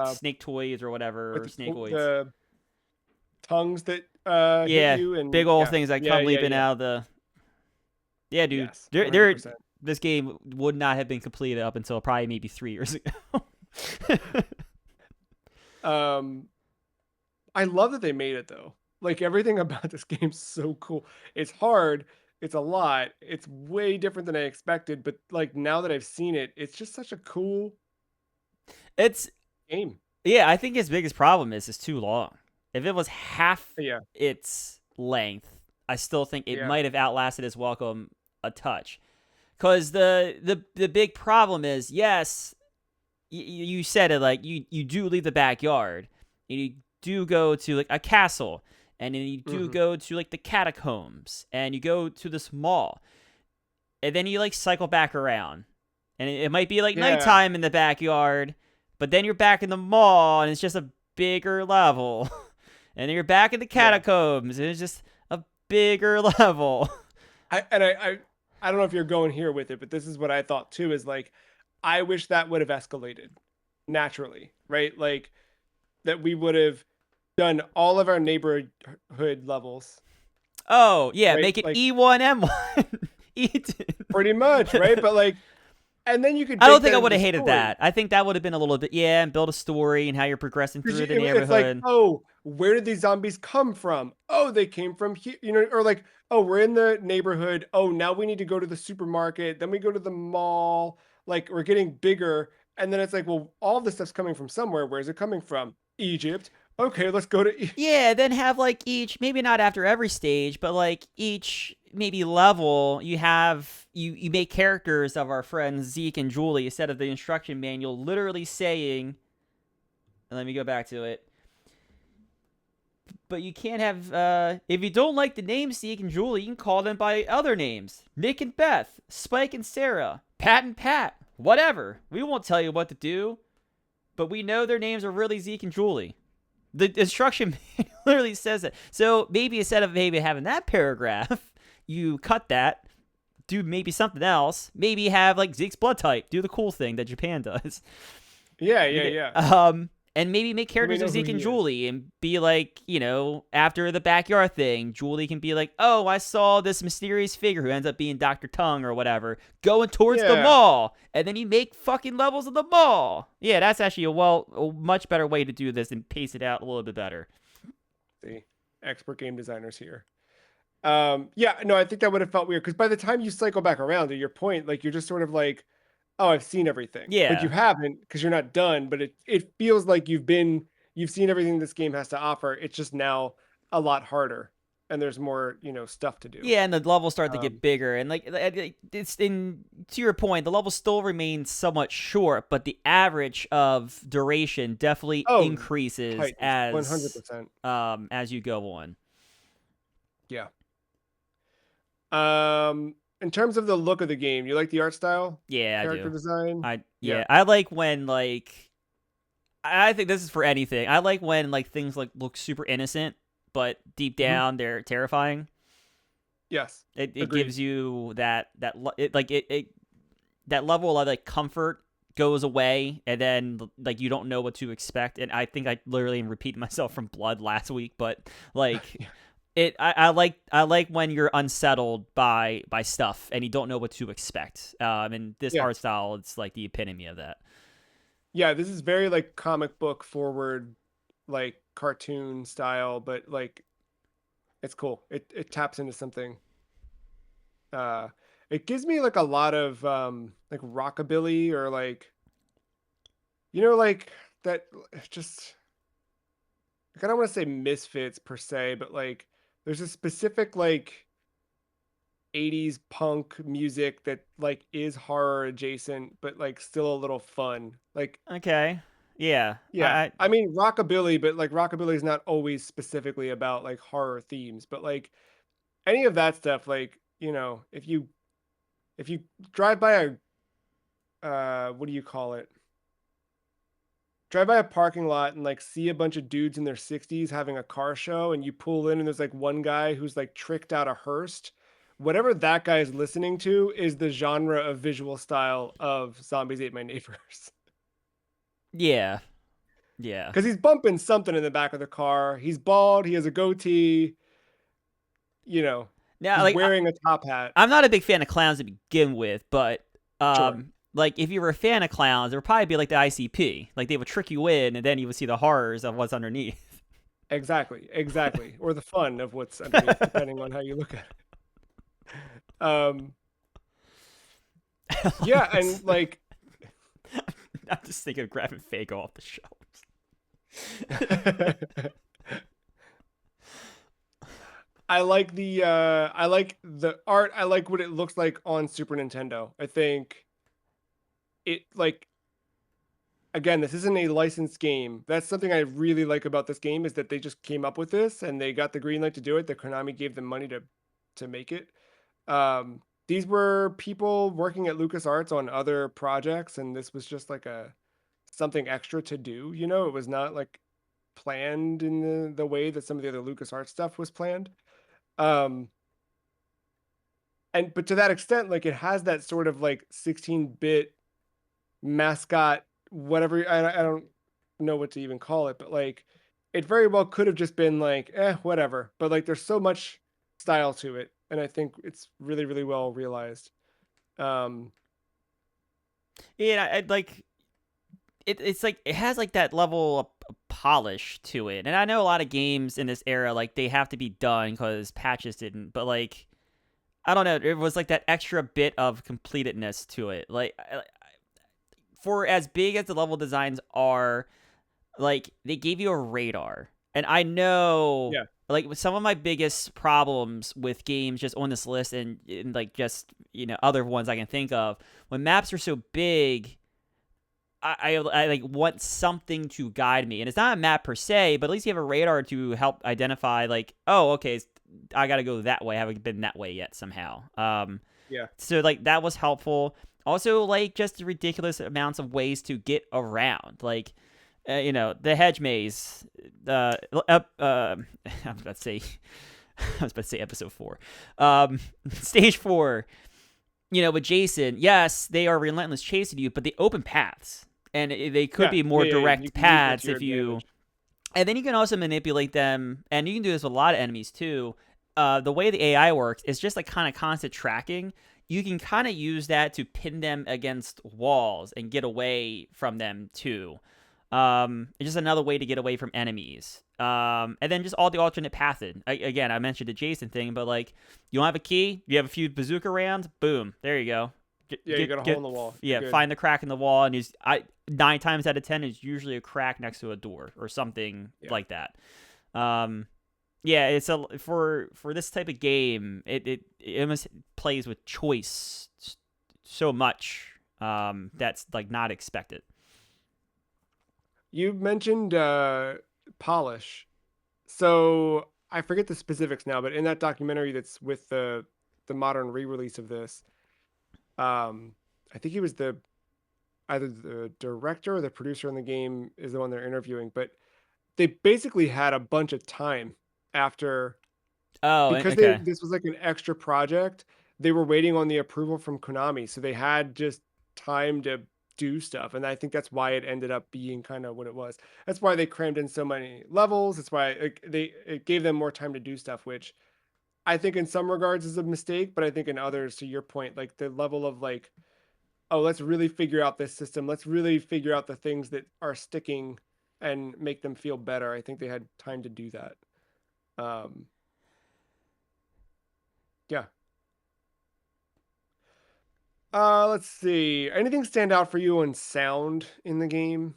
[SPEAKER 2] snake toys or whatever,
[SPEAKER 1] like
[SPEAKER 2] or
[SPEAKER 1] the,
[SPEAKER 2] snakeoids.
[SPEAKER 1] the tongues that hit
[SPEAKER 2] Yeah,
[SPEAKER 1] you, and
[SPEAKER 2] big old
[SPEAKER 1] yeah,
[SPEAKER 2] things that
[SPEAKER 1] yeah,
[SPEAKER 2] come
[SPEAKER 1] yeah,
[SPEAKER 2] leaping
[SPEAKER 1] yeah.
[SPEAKER 2] out of the. Yeah, dude.
[SPEAKER 1] Yes,
[SPEAKER 2] They're
[SPEAKER 1] 100%.
[SPEAKER 2] this game would not have been completed up until probably maybe 3 years ago.
[SPEAKER 1] Um, I love that they made it though. Like everything about this game's so cool. It's hard. It's a lot. It's way different than I expected. But like now that I've seen it, it's just such a cool
[SPEAKER 2] It's
[SPEAKER 1] game.
[SPEAKER 2] yeah. I think his biggest problem is it's too long. If it was half
[SPEAKER 1] Yeah.
[SPEAKER 2] its length, I still think it
[SPEAKER 1] Yeah.
[SPEAKER 2] might have outlasted its welcome a touch. Because the big problem is, yes, you said it, like you do leave the backyard and you do go to like a castle, and then you do
[SPEAKER 1] Hmm.
[SPEAKER 2] go to like the catacombs, and you go to this mall, and then you like cycle back around, and it might be like
[SPEAKER 1] Yeah.
[SPEAKER 2] nighttime in the backyard, but then you're back in the mall and it's just a bigger level. And then you're back in the
[SPEAKER 1] Yeah.
[SPEAKER 2] catacombs and it's just a bigger level.
[SPEAKER 1] I don't know if you're going here with it, but this is what I thought too, is like I wish that would have escalated naturally, right? Like that we would have done all of our neighborhood levels,
[SPEAKER 2] Oh yeah,
[SPEAKER 1] right?
[SPEAKER 2] make it
[SPEAKER 1] Like
[SPEAKER 2] E1M1. E2.
[SPEAKER 1] pretty much, right? But like and then you could
[SPEAKER 2] I don't
[SPEAKER 1] bake
[SPEAKER 2] think
[SPEAKER 1] that
[SPEAKER 2] I
[SPEAKER 1] into
[SPEAKER 2] would
[SPEAKER 1] the
[SPEAKER 2] have hated
[SPEAKER 1] story.
[SPEAKER 2] that. I think that would have been a little bit, yeah, and build a story and how you're progressing
[SPEAKER 1] Because
[SPEAKER 2] through the
[SPEAKER 1] it's like,
[SPEAKER 2] neighborhood.
[SPEAKER 1] oh, where did these zombies come from? Oh, they came from here, or like, oh, we're in the neighborhood. Oh, now we need to go to the supermarket. Then we go to the mall. Like, we're getting bigger. And then it's like, well, all this stuff's coming from somewhere. Where's it coming from? Egypt. Okay, let's go to.
[SPEAKER 2] Yeah, then have like each, maybe not after every stage, but like each maybe level, you make characters of our friends Zeke and Julie instead of the instruction manual literally saying, let me go back to it. But you can't have if you don't like the names Zeke and Julie, you can call them by other names. Nick and Beth, Spike and Sarah, Pat and Pat, whatever. We won't tell you what to do, but we know their names are really Zeke and Julie. The instruction manual literally says it. So maybe instead of maybe having that paragraph, you cut that, do maybe something else. Maybe have like Zeke's blood type, do the cool thing that Japan does.
[SPEAKER 1] Yeah, yeah, yeah.
[SPEAKER 2] And maybe make
[SPEAKER 1] Let me
[SPEAKER 2] characters of
[SPEAKER 1] know who
[SPEAKER 2] Zeke and
[SPEAKER 1] he is.
[SPEAKER 2] Julie and be like, after the backyard thing, Julie can be like, oh, I saw this mysterious figure who ends up being Dr. Tongue or whatever going towards the
[SPEAKER 1] Yeah.
[SPEAKER 2] mall. And then you make fucking levels of the mall. Yeah, that's actually a much better way to do this and pace it out a little bit better.
[SPEAKER 1] See, expert game designers here. Yeah, no, I think that would have felt weird because by the time you cycle back around to your point, like you're just sort of like, oh, I've seen everything, but you
[SPEAKER 2] Yeah.
[SPEAKER 1] haven't because you're not done. But it feels like you've seen everything this game has to offer. It's just now a lot harder, and there's more stuff to do.
[SPEAKER 2] Yeah, and the levels start to get
[SPEAKER 1] Um,
[SPEAKER 2] bigger, and like it's in to your point, the levels still remain somewhat short, but the average of duration definitely
[SPEAKER 1] oh,
[SPEAKER 2] increases
[SPEAKER 1] Titans, 100%.
[SPEAKER 2] as you go on.
[SPEAKER 1] Yeah. In terms of the look of the game, you like the art style,
[SPEAKER 2] Yeah, I
[SPEAKER 1] character
[SPEAKER 2] do.
[SPEAKER 1] design? Yeah.
[SPEAKER 2] I like when like I think this is for anything. I like when like things like look super innocent, but deep
[SPEAKER 1] Mhm.
[SPEAKER 2] down they're terrifying.
[SPEAKER 1] Yes.
[SPEAKER 2] It
[SPEAKER 1] Agreed.
[SPEAKER 2] gives you that level of like comfort goes away, and then like you don't know what to expect. And I think I literally am repeating myself from Blood last week, but like
[SPEAKER 1] Yeah.
[SPEAKER 2] I like when you're unsettled by stuff and you don't know what to expect. And this
[SPEAKER 1] Yeah.
[SPEAKER 2] art style, it's like the epitome of that.
[SPEAKER 1] Yeah, this is very like comic book forward, like cartoon style, but like it's cool. It taps into something. Uh it gives me like a lot of like rockabilly or like like that just like I don't want to say misfits per se, but like there's a specific like 80s punk music that like is horror adjacent but like still a little fun. Like
[SPEAKER 2] Okay, yeah,
[SPEAKER 1] yeah. I mean rockabilly, but like rockabilly is not always specifically about like horror themes, but like any of that stuff, like, if you drive by a what do you call it? Drive by a parking lot and like see a bunch of dudes in their 60s having a car show and you pull in and there's like one guy who's like tricked out a hearse. Whatever that guy is listening to is the genre of visual style of Zombies Ate My Neighbors.
[SPEAKER 2] yeah, yeah.
[SPEAKER 1] Because he's bumping something in the back of the car. He's bald. He has a goatee. You know,
[SPEAKER 2] Now,
[SPEAKER 1] he's
[SPEAKER 2] like
[SPEAKER 1] wearing a top hat.
[SPEAKER 2] I'm not a big fan of clowns to begin with, but
[SPEAKER 1] Sure.
[SPEAKER 2] like if you were a fan of clowns, it would probably be like the ICP. Like they would trick you in, and then you would see the horrors of what's underneath.
[SPEAKER 1] Exactly. Exactly. Or the fun of what's underneath, depending on how you look at it.
[SPEAKER 2] I love
[SPEAKER 1] Yeah. And
[SPEAKER 2] this.
[SPEAKER 1] like,
[SPEAKER 2] I'm just thinking of grabbing Fago off the shelves.
[SPEAKER 1] I like the art. I like what it looks like on Super Nintendo. I think it like again, this isn't a licensed game. That's something I really like about this game is that they just came up with this and they got the green light to do it. The Konami gave them money to make it. These were people working at LucasArts on other projects, and this was just like a something extra to do. It was not like planned in the way that some of the other LucasArts stuff was planned. Um, and but to that extent, like it has that sort of like 16-bit mascot, whatever. I don't know what to even call it, but like it very well could have just been like, whatever. But like there's so much style to it, and I think it's really, really well realized. Um,
[SPEAKER 2] Yeah, I like it's like it has like that level of polish to it, and I know a lot of games in this era like they have to be done because patches didn't, but like I don't know, it was like that extra bit of completedness to it. Like for as big as the level designs are, like they gave you a radar, and I know
[SPEAKER 1] Yeah.
[SPEAKER 2] like with some of my biggest problems with games just on this list and like just other ones I can think of when maps are so big. I like want something to guide me, and it's not a map per se, but at least you have a radar to help identify. Like, oh, okay, I got to go that way. I haven't been that way yet somehow.
[SPEAKER 1] Yeah.
[SPEAKER 2] So like that was helpful. Also, like just ridiculous amounts of ways to get around. Like, the hedge maze. I was about to say, I was about to say episode 4. Stage 4. With Jason, yes, they are relentless chasing you, but they open paths, and they could
[SPEAKER 1] Yeah.
[SPEAKER 2] be
[SPEAKER 1] Yeah.
[SPEAKER 2] more
[SPEAKER 1] Yeah. Yeah. You
[SPEAKER 2] direct
[SPEAKER 1] can use that to
[SPEAKER 2] paths
[SPEAKER 1] your
[SPEAKER 2] if you.
[SPEAKER 1] advantage.
[SPEAKER 2] And then you can also manipulate them, and you can do this with a lot of enemies too. The way the AI works is just like kind of constant tracking. You can kind of use that to pin them against walls and get away from them too. It's just another way to get away from enemies. And then just all the alternate pathing. Again, I mentioned the Jason thing, but like you don't have a key, you have a few bazooka rounds, boom, there you go.
[SPEAKER 1] Yeah. You got a hole in the wall. You're
[SPEAKER 2] Yeah,
[SPEAKER 1] good.
[SPEAKER 2] find the crack in the wall, and 9 times out of 10 is usually a crack next to a door or something
[SPEAKER 1] Yeah.
[SPEAKER 2] like that. Um, yeah, it's for this type of game, it almost plays with choice so much. That's like not expected.
[SPEAKER 1] You mentioned polish. So I forget the specifics now, but in that documentary that's with the modern re-release of this, I think he was the either the director or the producer in the game is the one they're interviewing, but they basically had a bunch of time after
[SPEAKER 2] Oh,
[SPEAKER 1] because they
[SPEAKER 2] okay.
[SPEAKER 1] this was like an extra project. They were waiting on the approval from Konami, so they had just time to do stuff, and I think that's why it ended up being kind of what it was. That's why they crammed in so many levels. That's why it gave them more time to do stuff, which I think in some regards is a mistake, but I think in others, to your point, like the level of like, oh, let's really figure out this system. Let's really figure out the things that are sticking and make them feel better. I think they had time to do that. Um, yeah. Let's see. Anything stand out for you on sound in the game?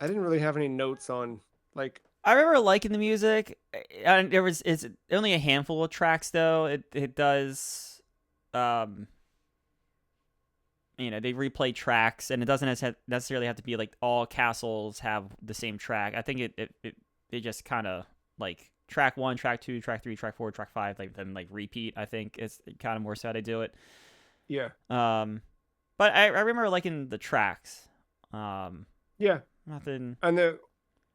[SPEAKER 1] I didn't really have any notes on like,
[SPEAKER 2] I remember liking the music. And it's only a handful of tracks though. It does um they replay tracks, and it doesn't necessarily have to be like all castles have the same track. I think it just kind of like track 1, track 2, track 3, track 4, track 5, like then like repeat. I think it's kind of more so how they do it.
[SPEAKER 1] yeah,
[SPEAKER 2] Um, but I remember liking the tracks. Um,
[SPEAKER 1] yeah.
[SPEAKER 2] Nothing.
[SPEAKER 1] And the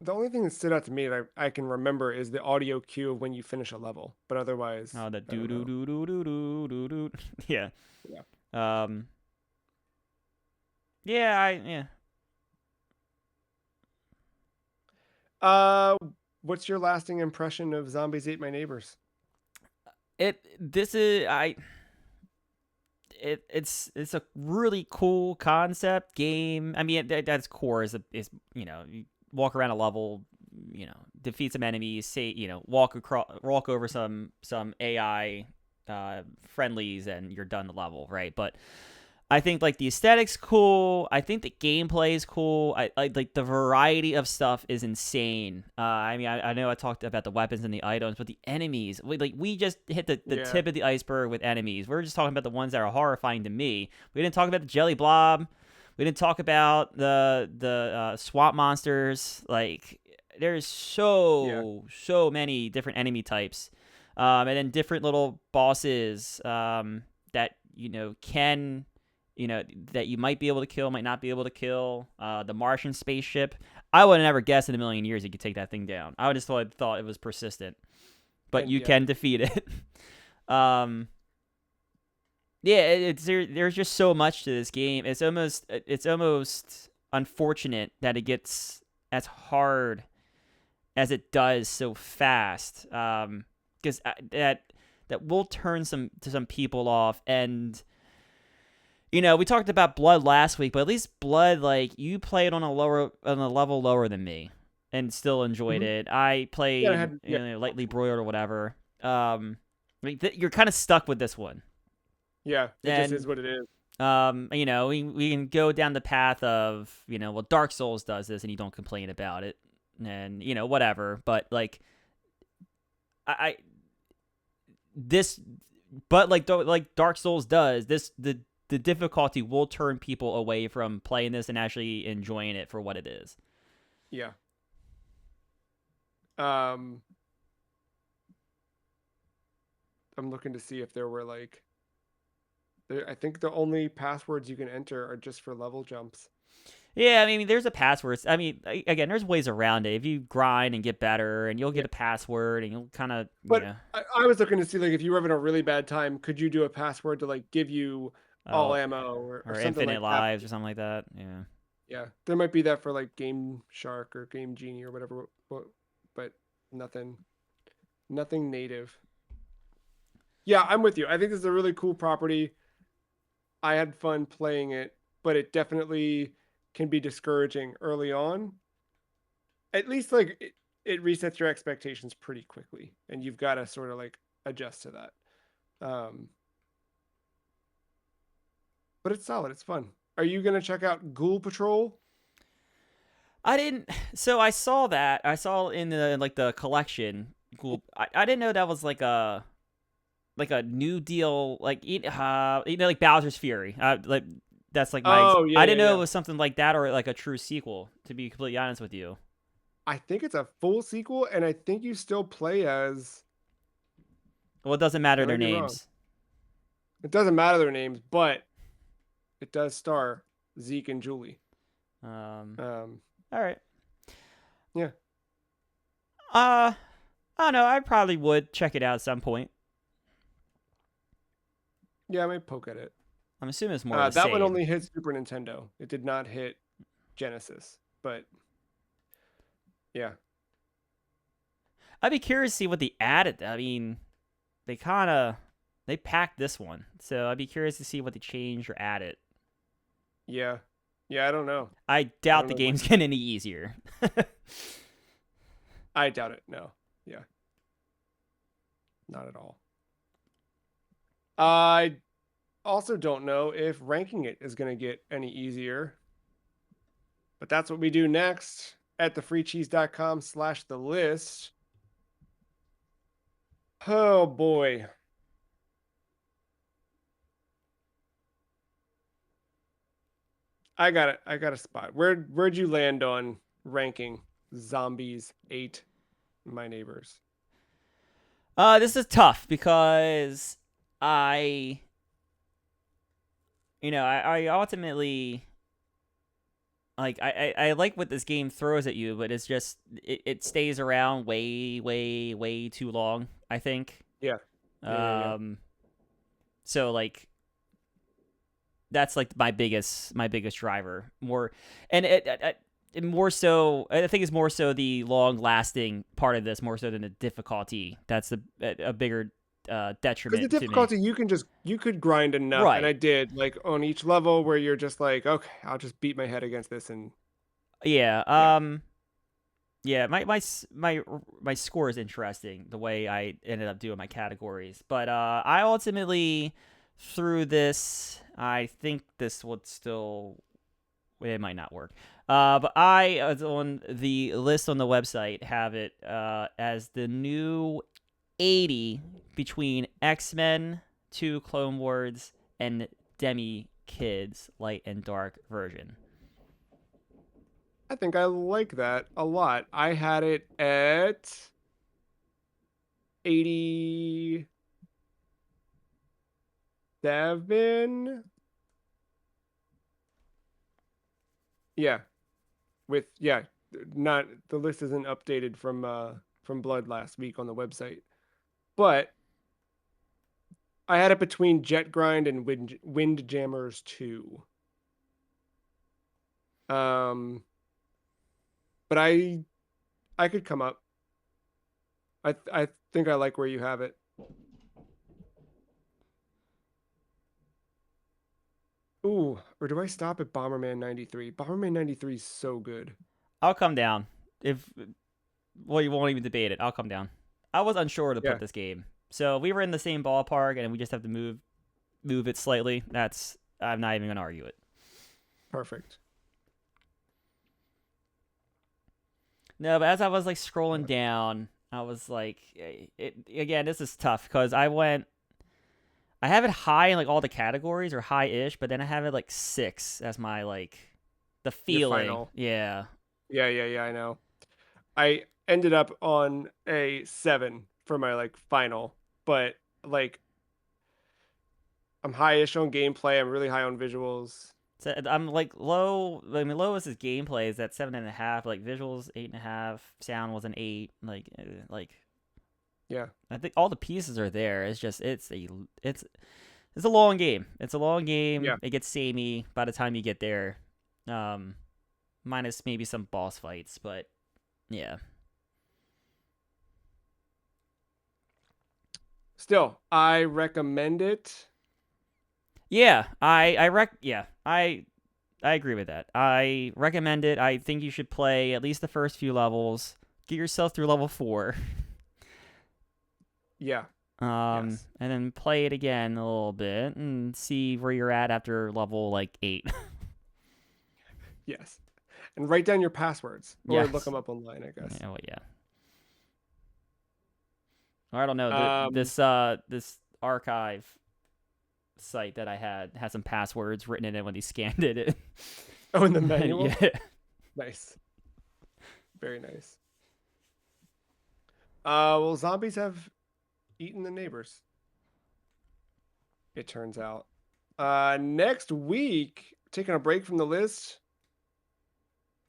[SPEAKER 1] only thing that stood out to me that I can remember is the audio cue of when you finish a level. But otherwise,
[SPEAKER 2] Oh, the
[SPEAKER 1] I
[SPEAKER 2] doo
[SPEAKER 1] don't
[SPEAKER 2] doo
[SPEAKER 1] know.
[SPEAKER 2] doo doo doo doo doo doo. Yeah.
[SPEAKER 1] Yeah.
[SPEAKER 2] Um. Yeah. Yeah.
[SPEAKER 1] Uh, what's your lasting impression of Zombies Ate My Neighbors?
[SPEAKER 2] It. This is I. It's a really cool concept game. I mean, that's core is you walk around a level, defeat some enemies, say walk over some AI friendlies, and you're done the level, right? But I think like the aesthetics cool. I think the gameplay is cool. I like the variety of stuff is insane. I mean, I know I talked about the weapons and the items, but the enemies, we just hit the
[SPEAKER 1] Yeah.
[SPEAKER 2] tip of the iceberg with enemies. We're just talking about the ones that are horrifying to me. We didn't talk about the jelly blob. We didn't talk about the swamp monsters. Like there's
[SPEAKER 1] Yeah.
[SPEAKER 2] so many different enemy types, and then different little bosses that can that you might be able to kill, might not be able to kill. The Martian spaceship. I would have never guessed in a million years you could take that thing down. I would just thought it was persistent, but
[SPEAKER 1] And
[SPEAKER 2] you
[SPEAKER 1] yeah.
[SPEAKER 2] can defeat it. um, yeah, there's just so much to this game. It's almost unfortunate that it gets as hard as it does so fast. Because that will turn some people off, and We talked about Blood last week, but at least Blood, like, you played on a level lower than me and still enjoyed
[SPEAKER 1] Hmm.
[SPEAKER 2] it. I
[SPEAKER 1] Yeah, I
[SPEAKER 2] played,
[SPEAKER 1] had yeah.
[SPEAKER 2] lightly broiled or whatever. You're kind of stuck with this one.
[SPEAKER 1] Yeah, it just is
[SPEAKER 2] And
[SPEAKER 1] what it is.
[SPEAKER 2] we can go down the path of, well, Dark Souls does this and you don't complain about it, and whatever. But like, I this, but like Dark Souls does this, the difficulty will turn people away from playing this and actually enjoying it for what it is.
[SPEAKER 1] Yeah. Um, I'm looking to see if there were like I think the only passwords you can enter are just for level jumps.
[SPEAKER 2] Yeah, I mean, there's a password. I mean, again, there's ways around it. If you grind and get better, and you'll
[SPEAKER 1] Yeah.
[SPEAKER 2] get a password, and you'll kind of,
[SPEAKER 1] But I was looking to see like if you were having a really bad time, could you do a password to like give you all
[SPEAKER 2] oh,
[SPEAKER 1] ammo or
[SPEAKER 2] or
[SPEAKER 1] something
[SPEAKER 2] infinite
[SPEAKER 1] like that?
[SPEAKER 2] lives or something like that. Yeah.
[SPEAKER 1] Yeah, there might be that for like Game Shark or Game Genie or whatever, but nothing, nothing native. Yeah, I'm with you. I think this is a really cool property. I had fun playing it, but it definitely can be discouraging early on. At least like it resets your expectations pretty quickly, and you've got to sort of like adjust to that. Um, but it's solid. It's fun. Are you gonna check out Ghoul Patrol?
[SPEAKER 2] I didn't. So I saw that. I saw in the collection. Cool. I didn't know that was like a new deal, like like Bowser's Fury. Like that's like my.
[SPEAKER 1] Oh yeah,
[SPEAKER 2] I
[SPEAKER 1] yeah,
[SPEAKER 2] didn't know it
[SPEAKER 1] yeah.
[SPEAKER 2] was something like that or like a true sequel. To be completely honest with you.
[SPEAKER 1] I think it's a full sequel, and I think you still play as.
[SPEAKER 2] Well, it doesn't matter
[SPEAKER 1] I
[SPEAKER 2] their
[SPEAKER 1] might be wrong.
[SPEAKER 2] names.
[SPEAKER 1] It doesn't matter their names, but it does star Zeke and Julie.
[SPEAKER 2] Um.
[SPEAKER 1] Um,
[SPEAKER 2] All right.
[SPEAKER 1] yeah,
[SPEAKER 2] Uh. I don't know. I probably would check it out at some point.
[SPEAKER 1] yeah, I might poke at it.
[SPEAKER 2] I'm assuming it's more of the
[SPEAKER 1] That one
[SPEAKER 2] same.
[SPEAKER 1] only hit Super Nintendo. It did not hit Genesis, but yeah,
[SPEAKER 2] I'd be curious to see what they added. I mean, they packed this one, so I'd be curious to see what they changed or added.
[SPEAKER 1] yeah, yeah. I don't know.
[SPEAKER 2] I
[SPEAKER 1] I
[SPEAKER 2] doubt
[SPEAKER 1] don't
[SPEAKER 2] the
[SPEAKER 1] know what.
[SPEAKER 2] game's getting any easier.
[SPEAKER 1] I doubt it. No, yeah, not at all. I also don't know if ranking it is going to get any easier, but that's what we do next at thefreecheese.com/the list. Oh boy. I got it. I got a spot. Where'd you land on ranking Zombies 8 My Neighbors?
[SPEAKER 2] This is tough because I, I ultimately like I like what this game throws at you, but it's just it stays around way, way, way too long, I think.
[SPEAKER 1] Yeah. Yeah, yeah, yeah.
[SPEAKER 2] Um, so like that's like my biggest driver more, and it more so I think it's more so the long lasting part of this more so than the difficulty. That's a bigger
[SPEAKER 1] Because the
[SPEAKER 2] detriment to me.
[SPEAKER 1] difficulty you could grind enough, and
[SPEAKER 2] Right.
[SPEAKER 1] I did like on each level where you're just like, okay, I'll just beat my head against this, and
[SPEAKER 2] Yeah.
[SPEAKER 1] yeah.
[SPEAKER 2] Yeah. My score is interesting the way I ended up doing my categories, but I ultimately through this. I think this would still it might not work. But I on the list on the website have it as the new 80 between X-Men, 2 Clone Wars, and Demi Kids Light and Dark version.
[SPEAKER 1] I think I like that a lot. I had it at 87. Yeah, with yeah, not the list isn't updated from Blood last week on the website. But I had it between Jet Grind and Windjammers 2. Um, but I could come up. I think I like where you have it. Ooh, or do I stop at Bomberman 93? Bomberman 93 is so good.
[SPEAKER 2] I'll come down. If well, you won't even debate it. I'll come down. I was unsure to put
[SPEAKER 1] Yeah,
[SPEAKER 2] this game, so we were in the same ballpark, and we just have to move it slightly. That's I'm not even gonna argue it.
[SPEAKER 1] perfect.
[SPEAKER 2] No, but as I was like scrolling down, I was like, it again. This is tough because I have it high in like all the categories or high-ish, but then I have it like 6 as my like the
[SPEAKER 1] Your
[SPEAKER 2] feeling.
[SPEAKER 1] final.
[SPEAKER 2] Yeah,
[SPEAKER 1] Yeah, yeah, yeah, I know. I ended up on a 7 for my like final, but like I'm high-ish on gameplay. I'm really high on visuals.
[SPEAKER 2] so I'm like low. I mean, lowest is gameplay is at 7.5. Like visuals 8.5. Sound was an 8. Like
[SPEAKER 1] Yeah,
[SPEAKER 2] I think all the pieces are there. It's just it's a long game. It's a long game.
[SPEAKER 1] yeah.
[SPEAKER 2] It gets samey by the time you get there. Um, minus maybe some boss fights, but yeah.
[SPEAKER 1] Still, I recommend it.
[SPEAKER 2] Yeah, I agree with that. I recommend it. I think you should play at least the first few levels. Get yourself through level 4.
[SPEAKER 1] Yeah, yes,
[SPEAKER 2] And then play it again a little bit and see where you're at after level like 8.
[SPEAKER 1] yes. And write down your passwords or look
[SPEAKER 2] Yes.
[SPEAKER 1] them up online, I guess.
[SPEAKER 2] Yeah, well, yeah. I don't know.
[SPEAKER 1] Um,
[SPEAKER 2] This archive site that I had some passwords written in it when he scanned it.
[SPEAKER 1] oh, in the manual?
[SPEAKER 2] Yeah.
[SPEAKER 1] Nice. Very nice. Well, zombies have eaten the neighbors, it turns out. Next week, taking a break from the list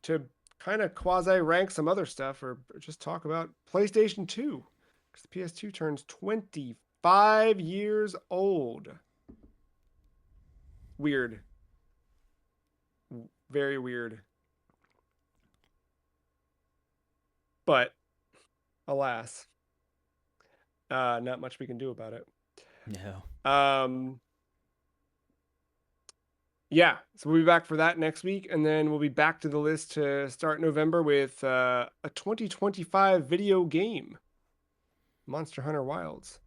[SPEAKER 1] to kind of quasi rank some other stuff or just talk about PlayStation 2 because the PS2 turns 25 years old. Weird. Very weird. But alas, not much we can do about it.
[SPEAKER 2] No.
[SPEAKER 1] Um, yeah, so we'll be back for that next week, and then we'll be back to the list to start November with a 2025 video game, Monster Hunter Wilds.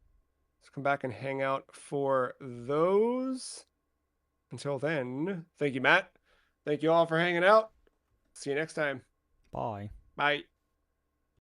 [SPEAKER 1] So come back and hang out for those. Until then, thank you, Matt. Thank you all for hanging out. See you next time.
[SPEAKER 2] Bye.
[SPEAKER 1] Bye.